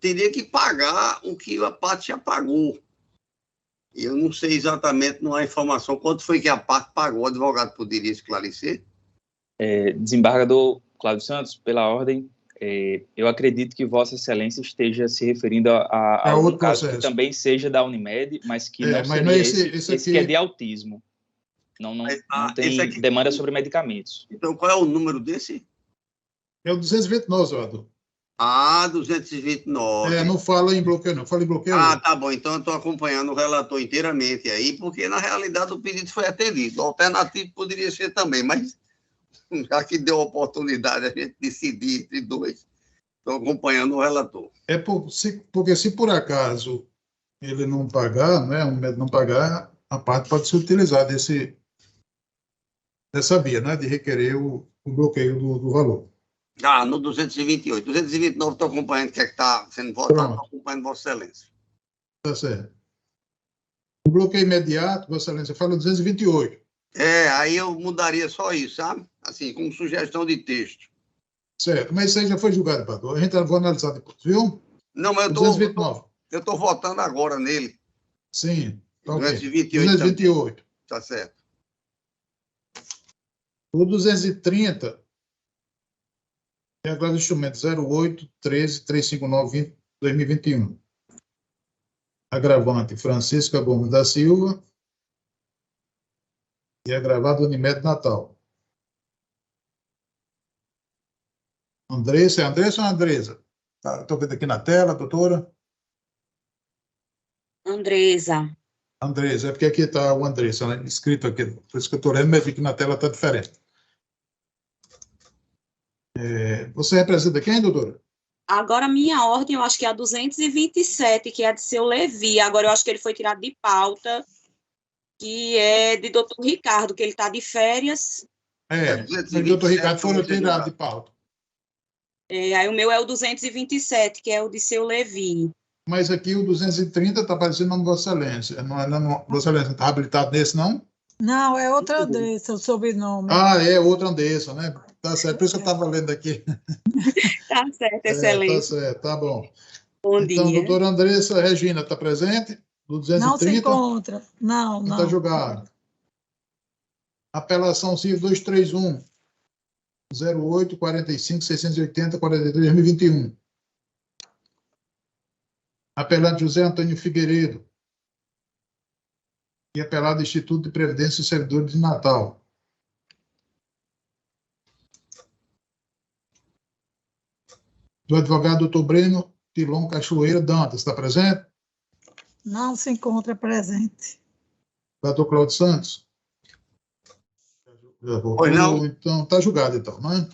teria que pagar o que a parte já pagou. Eu não sei exatamente, não há informação quanto foi que a parte pagou. O advogado poderia esclarecer?
Desembargador Cláudio Santos, pela ordem, eu acredito que Vossa Excelência esteja se referindo a outro caso que também seja da Unimed, mas que não seria esse aqui... que é de autismo. Não tem demanda sobre medicamentos.
Então, qual é o número desse?
É o 229, senador.
229.
Não fala em bloqueio, não. Fala em bloqueio.
Tá bom. Então, eu estou acompanhando o relator inteiramente aí, porque, na realidade, o pedido foi atendido. O alternativo poderia ser também, mas já que deu a oportunidade a gente decidir entre dois, estou acompanhando o relator.
Porque se por acaso ele não pagar, né, um médico não pagar, a parte pode ser utilizada dessa via, né, de requerer o bloqueio do valor.
No 228. 229 estou acompanhando o que é que está sendo votado, estou acompanhando Vossa Excelência.
Tá certo. O bloqueio imediato, Vossa Excelência, fala 228.
Aí eu mudaria só isso, sabe? Assim, como sugestão de texto.
Certo, mas isso aí já foi julgado, pastor. A gente vai analisar depois, viu?
Não, mas eu estou votando agora nele.
Sim. Tá
228.
228.
Tá certo.
O 230 é agora o instrumento 08-13-359-2021. Agravante Francisca Gomes da Silva e agravado Unimed Natal. Andressa, é Andressa ou Andresa? Estou vendo aqui na tela, doutora.
Andresa.
Andresa, é porque aqui está o Andressa, né, escrito aqui. Por isso que eu estou lendo, mas aqui na tela está diferente. Você representa quem, doutora?
Agora, minha ordem, eu acho que é a 227, que é a de seu Levi. Agora, eu acho que ele foi tirado de pauta, que é de doutor Ricardo, que ele está de férias.
O doutor Ricardo foi tirado de pauta.
Aí o meu é o 227, que é o de seu Levi.
Mas aqui o 230 está aparecendo no Vossa Excelência. Vossa Excelência está habilitado nesse, não?
Não, é outra Andressa, o sobrenome.
É outra Andressa, né? Tá certo, por isso que eu estava lendo aqui.
Tá certo, excelente.
Tá certo, tá bom.
Bom dia.
Então, doutora Andressa Regina, está presente? Do 230?
Não se encontra. Não.
Está julgado. Apelação civil 231. 08 45 680 43 2021. Apelado José Antônio Figueiredo. E apelado Instituto de Previdência e Servidores de Natal. Do advogado doutor Breno Pilon Cachoeira Dantas, está presente?
Não se encontra presente.
Doutor Cláudio Santos? Já voltou,
Pois não.
então, está julgado, então, não é?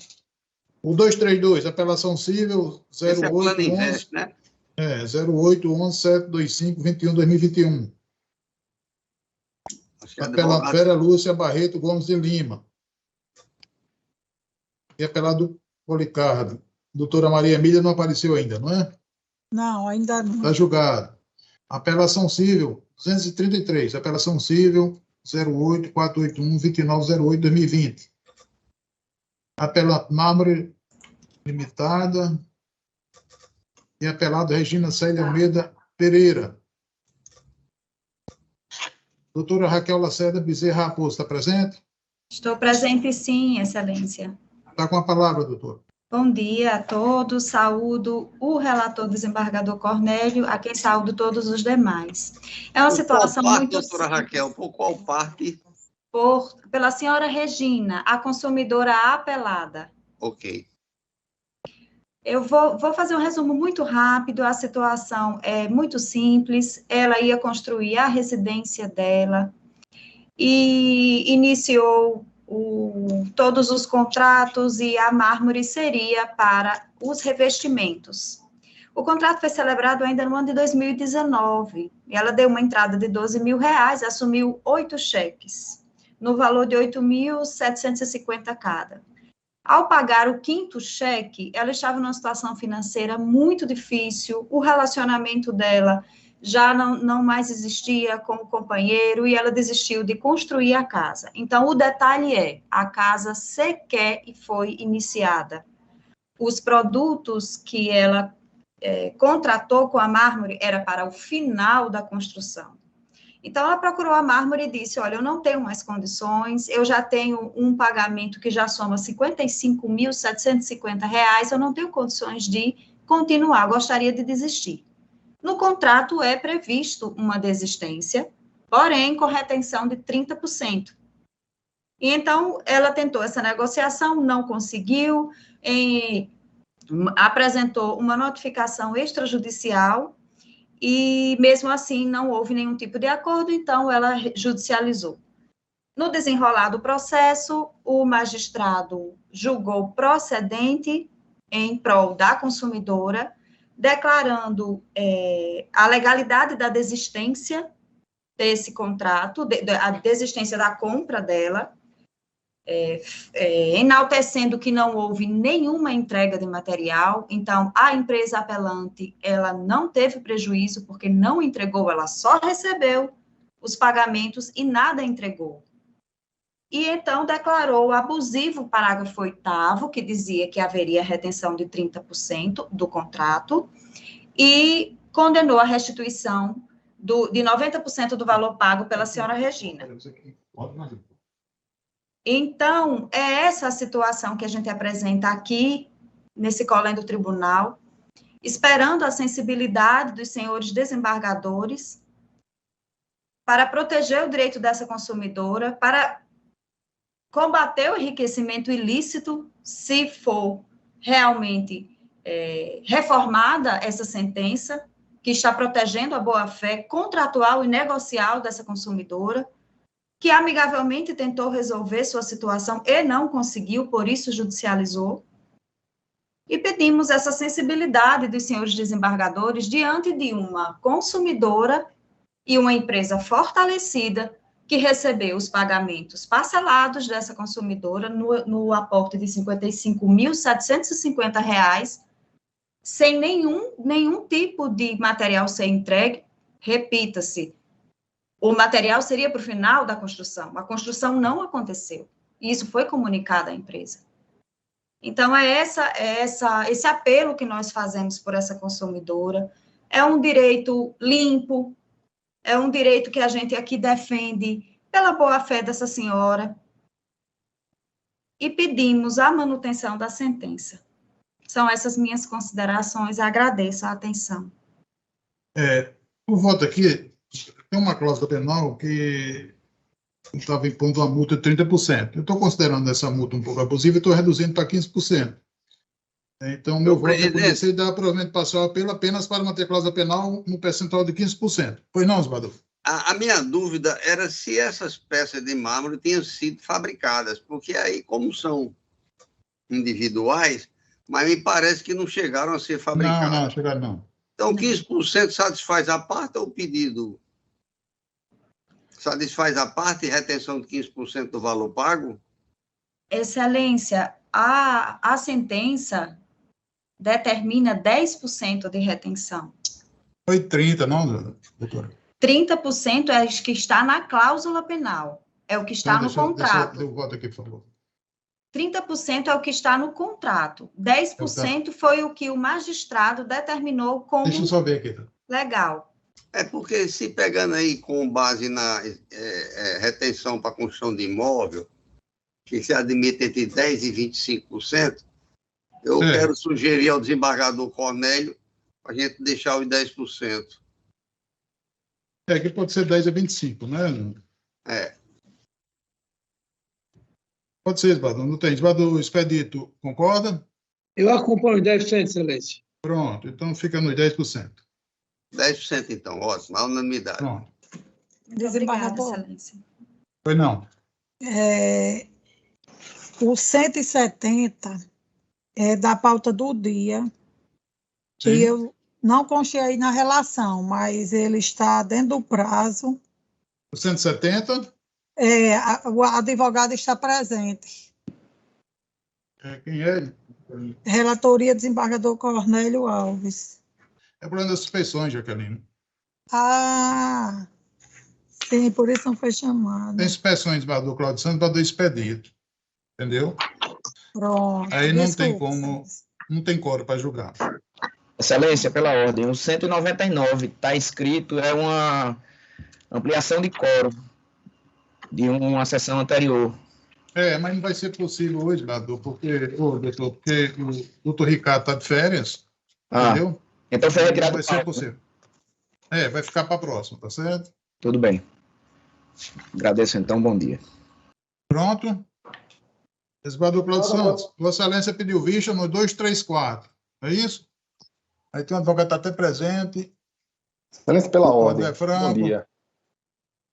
O 232, apelação cível,
Esse é plano
0811,
investe, né?
0811-725-21-2021.
Acho que é
Apelado
advogado.
Vera Lúcia Barreto Gomes de Lima. E apelado Policardo. Doutora Maria Emília não apareceu ainda, não é?
Não, ainda não.
Está julgado. Apelação cível, 233. Apelação cível, 08-481-2908-2020. Apelado Mármore Limitada. E apelado Regina Célia Almeida Pereira. Doutora Raquel Lacerda Bezerra Raposo, está presente?
Estou presente, sim, Excelência.
Está com a palavra, doutor.
Bom dia a todos, saúdo o relator desembargador Cornélio, a quem saúdo todos os demais. É uma situação
Qual parte,
muito
doutora Raquel, por qual parte?
pela senhora Regina, a consumidora apelada.
Ok.
Eu vou fazer um resumo muito rápido, a situação é muito simples, ela ia construir a residência dela e iniciou todos os contratos e a mármore seria para os revestimentos. O contrato foi celebrado ainda no ano de 2019, e ela deu uma entrada de R$12.000, assumiu 8 cheques, no valor de R$8.750 cada. Ao pagar o 5º cheque, ela estava numa situação financeira muito difícil, o relacionamento dela já não mais existia com o companheiro e ela desistiu de construir a casa. Então, o detalhe é, a casa sequer foi iniciada. Os produtos que ela contratou com a mármore era para o final da construção. Então, ela procurou a mármore e disse, olha, eu não tenho mais condições, eu já tenho um pagamento que já soma R$55.750, eu não tenho condições de continuar, gostaria de desistir. No contrato é previsto uma desistência, porém com retenção de 30%. E então, ela tentou essa negociação, não conseguiu, apresentou uma notificação extrajudicial, e mesmo assim não houve nenhum tipo de acordo, então ela judicializou. No desenrolar do processo, o magistrado julgou procedente em prol da consumidora, declarando a legalidade da desistência desse contrato, a desistência da compra dela, enaltecendo que não houve nenhuma entrega de material, então a empresa apelante, ela não teve prejuízo, porque não entregou, ela só recebeu os pagamentos e nada entregou. E então declarou abusivo o parágrafo 8º, que dizia que haveria retenção de 30% do contrato, e condenou a restituição de 90% do valor pago pela senhora Regina. Então, é essa a situação que a gente apresenta aqui, nesse colém do tribunal, esperando a sensibilidade dos senhores desembargadores para proteger o direito dessa consumidora, para combater o enriquecimento ilícito, se for realmente reformada essa sentença, que está protegendo a boa-fé contratual e negocial dessa consumidora, que amigavelmente tentou resolver sua situação e não conseguiu, por isso judicializou. E pedimos essa sensibilidade dos senhores desembargadores diante de uma consumidora e uma empresa fortalecida que recebeu os pagamentos parcelados dessa consumidora no aporte de R$55.750, sem nenhum tipo de material ser entregue. Repita-se, o material seria para o final da construção. A construção não aconteceu. E isso foi comunicado à empresa. Então, esse apelo que nós fazemos por essa consumidora. É um direito limpo, é um direito que a gente aqui defende pela boa-fé dessa senhora. E pedimos a manutenção da sentença. São essas minhas considerações. Agradeço a atenção.
O voto aqui... Tem uma cláusula penal que estava impondo uma multa de 30%. Eu estou considerando essa multa um pouco abusiva e estou reduzindo para 15%. Então, meu voto é por você dar provimento parcial apelo apenas para manter a cláusula penal no percentual de 15%. Pois não, Osvaldo?
A minha dúvida era se essas peças de mármore tinham sido fabricadas, porque aí, como são individuais, mas me parece que não chegaram a ser fabricadas.
Não, chegaram não.
Então, 15% satisfaz a parte ou o pedido satisfaz a parte e retenção de 15% do valor pago?
Excelência, a sentença determina 10% de retenção.
Foi 30, não, doutora?
30% é o que está na cláusula penal, é o que está no contrato.
Deixa eu voltar aqui, por favor.
30% é o que está no contrato. 10% foi o que o magistrado determinou como
Deixa eu só ver aqui.
legal.
É porque, se pegando aí com base na retenção para construção de imóvel, que se admite entre 10% e 25%, eu quero sugerir ao desembargador Cornélio para a gente deixar os 10%.
Que pode ser 10 a 25, né? Pode ser, desembargador. Não tem. Desembargador Expedito, concorda?
Eu acompanho 10%, excelência.
Pronto, então fica nos 10%.
10%, então, ótimo, a unanimidade.
Pronto.
Desembargador.
Excelência.
Foi não.
O 170 é da pauta do dia,
Sim.
e eu não constei aí na relação, mas ele está dentro do prazo.
O 170?
O advogado está presente.
Quem é ele?
Relatoria, desembargador Cornélio Alves.
É problema das suspeições, Jaqueline.
Ah, sim, por isso não foi chamado.
Tem suspeições, desembargador Cláudio Santos, desembargador Expedito. Entendeu?
Pronto.
Aí não tem como, não tem quórum para julgar.
Excelência, pela ordem, o 199 está escrito, é uma ampliação de quórum de uma sessão anterior.
Mas não vai ser possível hoje, doutor, porque o doutor Ricardo está de férias, entendeu?
Então foi retirado.
Não vai ser possível. Vai ficar para a próxima, tá certo?
Tudo bem. Agradeço, então, bom dia.
Pronto. Desembargador Cláudio Santos, Vossa Excelência pediu vista no 234, é isso? Aí tem um advogado que está até presente.
Excelência, pela ordem.
Bom
dia.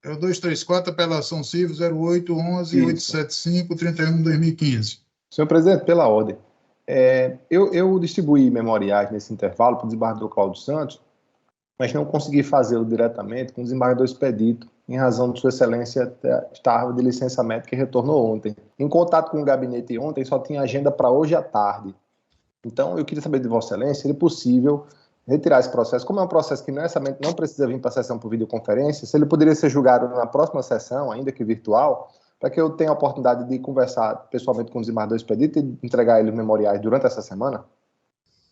É o 234, apelação civil 0811-875-31/2015.
Senhor presidente, pela ordem. Eu distribuí memoriais nesse intervalo para o desembargador Cláudio Santos, mas não consegui fazê-lo diretamente com o desembargador Expedito, em razão de Sua Excelência estar de licença médica e retornou ontem. Em contato com o gabinete ontem, só tinha agenda para hoje à tarde. Então, eu queria saber de Vossa Excelência se é possível retirar esse processo. Como é um processo que necessariamente não precisa vir para a sessão por videoconferência, se ele poderia ser julgado na próxima sessão, ainda que virtual, para que eu tenha a oportunidade de conversar pessoalmente com o desembargador Expedito e entregar ele os memoriais durante essa semana?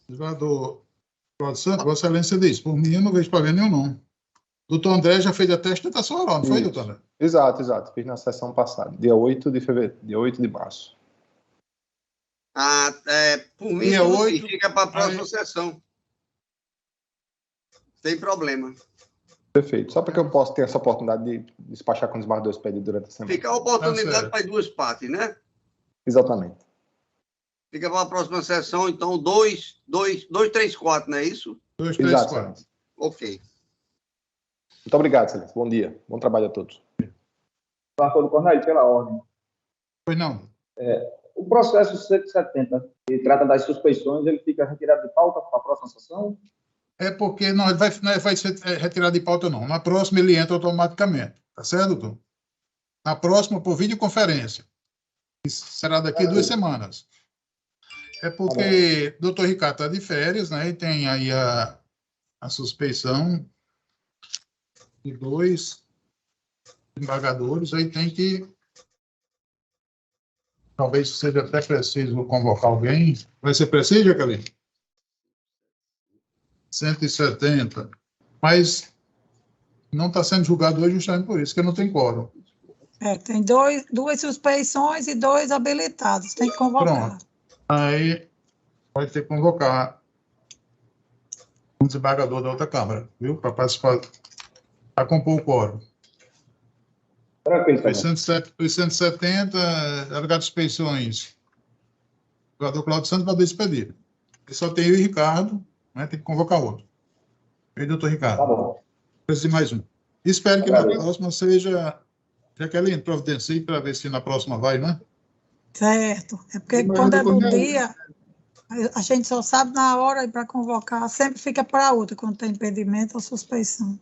Desembargador Cláudio Santos, Vossa Excelência diz, por mim eu não vejo problema nenhum, não. Doutor André já fez a testação oral, não foi, doutor André?
Exato. Fiz na sessão passada, dia 8 de fevereiro, dia 8 de março.
Por mim, fica para a próxima sessão. Sem problema.
Perfeito. Só para que eu possa ter essa oportunidade de despachar com os desembargadores pedidos durante a semana.
Fica a oportunidade para as duas partes, né?
Exatamente.
Fica para a próxima sessão, então, 234, não é isso?
234.
Ok.
Muito obrigado, excelência. Bom dia. Bom trabalho a todos.
Acordo, Cornélio, pela ordem.
Pois não.
O processo 170, que trata das suspeições, ele fica retirado de pauta para a próxima sessão?
É porque não vai ser retirado de pauta, não. Na próxima ele entra automaticamente. Tá certo, doutor? Na próxima, por videoconferência. Isso será daqui 2 semanas. É porque o doutor Ricardo está de férias, né? E tem aí a suspeição de 2 desembargadores, aí tem que... Talvez seja até preciso convocar alguém. Vai ser preciso, Jaqueline? 170. Mas não está sendo julgado hoje justamente por isso, que não tem quórum.
Tem 2 suspeições e 2 habilitados. Tem que convocar.
Pronto. Aí pode ter que convocar um desembargador da outra Câmara, viu? Para participar, para compor o quórum. Os 170, delegado de suspeições, o jogador Cláudio Santos vai despedir. Ele só tem eu e o Ricardo, né? Tem que convocar outro. E o doutor Ricardo.
Tá bom.
Preciso de mais um. Espero que na próxima seja... Jaqueline, providencie para ver se na próxima vai, né?
Certo. É porque quando é do dia, a gente só sabe na hora para convocar, sempre fica para outra, quando tem impedimento ou suspeição.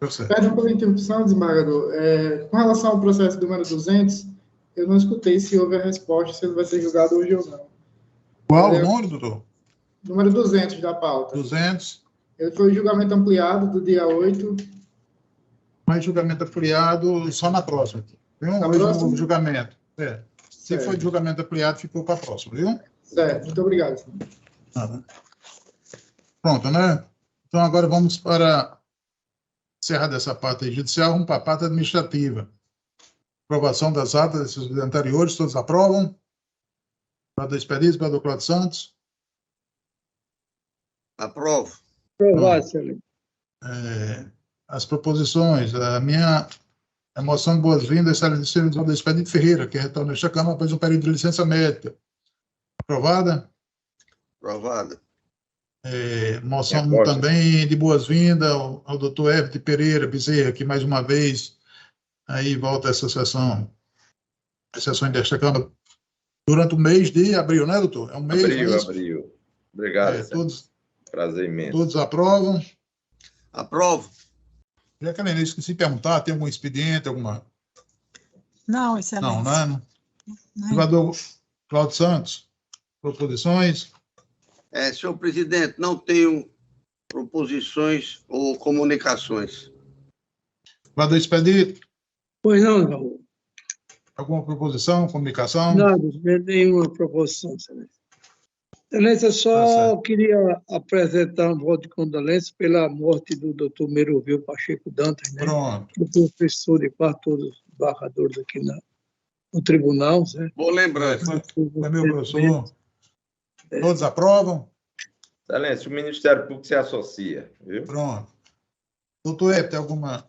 Perdão pela interrupção, desembargador. Com relação ao processo do número 200, eu não escutei se houve a resposta, se ele vai ser julgado hoje ou não.
Qual o número, doutor?
Número 200 da pauta.
200.
Ele foi julgamento ampliado do dia 8.
Mas julgamento ampliado só na próxima. Viu?
Na
Hoje
próxima?
o julgamento. Se
Certo.
for julgamento ampliado, ficou para a próxima, viu?
Certo, muito obrigado.
Pronto, né? Então agora vamos para encerrar dessa parte judicial, vamos para a parte administrativa. Aprovação das atas desses anteriores, todos aprovam? Vereador Expedito, vereador Cláudio Santos.
Aprovo.
Aprovado, excelente.
As proposições, a minha moção de boas-vindas, excelentíssimo vereador Expedito Ferreira, que retorna a esta Câmara após um período de licença médica. Aprovada?
Aprovada.
Moção também de boas-vindas ao doutor Everton Pereira Bezerra, que mais uma vez aí volta a essa sessão, as sessões desta Câmara, durante o mês de abril, né, doutor? É um mês.
Abril. Obrigado.
Todos,
prazer imenso.
Todos aprovam?
Aprovo.
Jaqueline, esqueci de perguntar, tem algum expediente, alguma...
Não, excelente.
Não, né? Vereador Cláudio Santos, proposições?
Senhor presidente, não tenho proposições ou comunicações.
Vereador Expedito?
Pois não, Raul.
Alguma proposição, comunicação?
Nada, nenhuma proposição, excelência. Excelência, eu só queria apresentar um voto de condolência pela morte do doutor Merovil Pacheco Dantas, né?
Pronto.
O professor de quase todos os embargadores aqui no tribunal, né?
Boa lembrança.
É meu professor. Todos aprovam?
Excelência, o Ministério Público se associa, viu?
Pronto. Doutor Ep, tem alguma...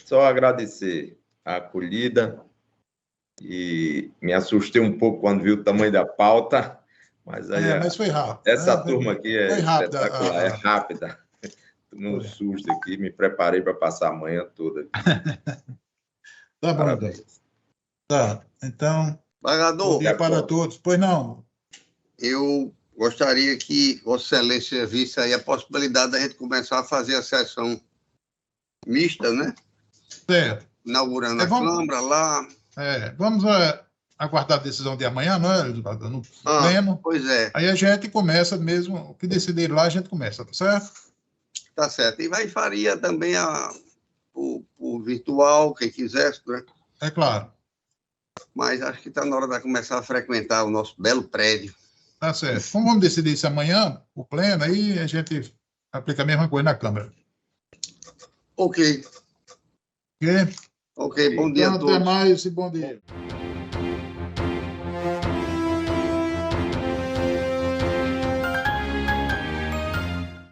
Só agradecer a acolhida e me assustei um pouco quando vi o tamanho da pauta, mas, aí,
mas foi rápido.
Essa turma aqui é
espetacular,
é rápida. Tomei um susto aqui, me preparei para passar a manhã toda.
Tá bom, então. Tá, então...
Embargador.
Bom dia para todos. Pois não.
Eu gostaria que Vossa Excelência visse aí a possibilidade da gente começar a fazer a sessão mista, né?
Certo.
Inaugurando a Câmara lá.
Vamos aguardar a decisão de amanhã, não é? No pleno.
Pois é.
Aí a gente começa mesmo, o que decidir lá, a gente começa, tá certo?
Tá certo. E faria também o virtual, quem quisesse, né?
É claro.
Mas acho que está na hora de começar a frequentar o nosso belo prédio.
Tá certo. Como vamos decidir isso amanhã, o pleno, aí a gente aplica a mesma coisa na Câmara.
Ok.
Ok?
Ok, bom dia a
então,
todos.
até mais e bom dia.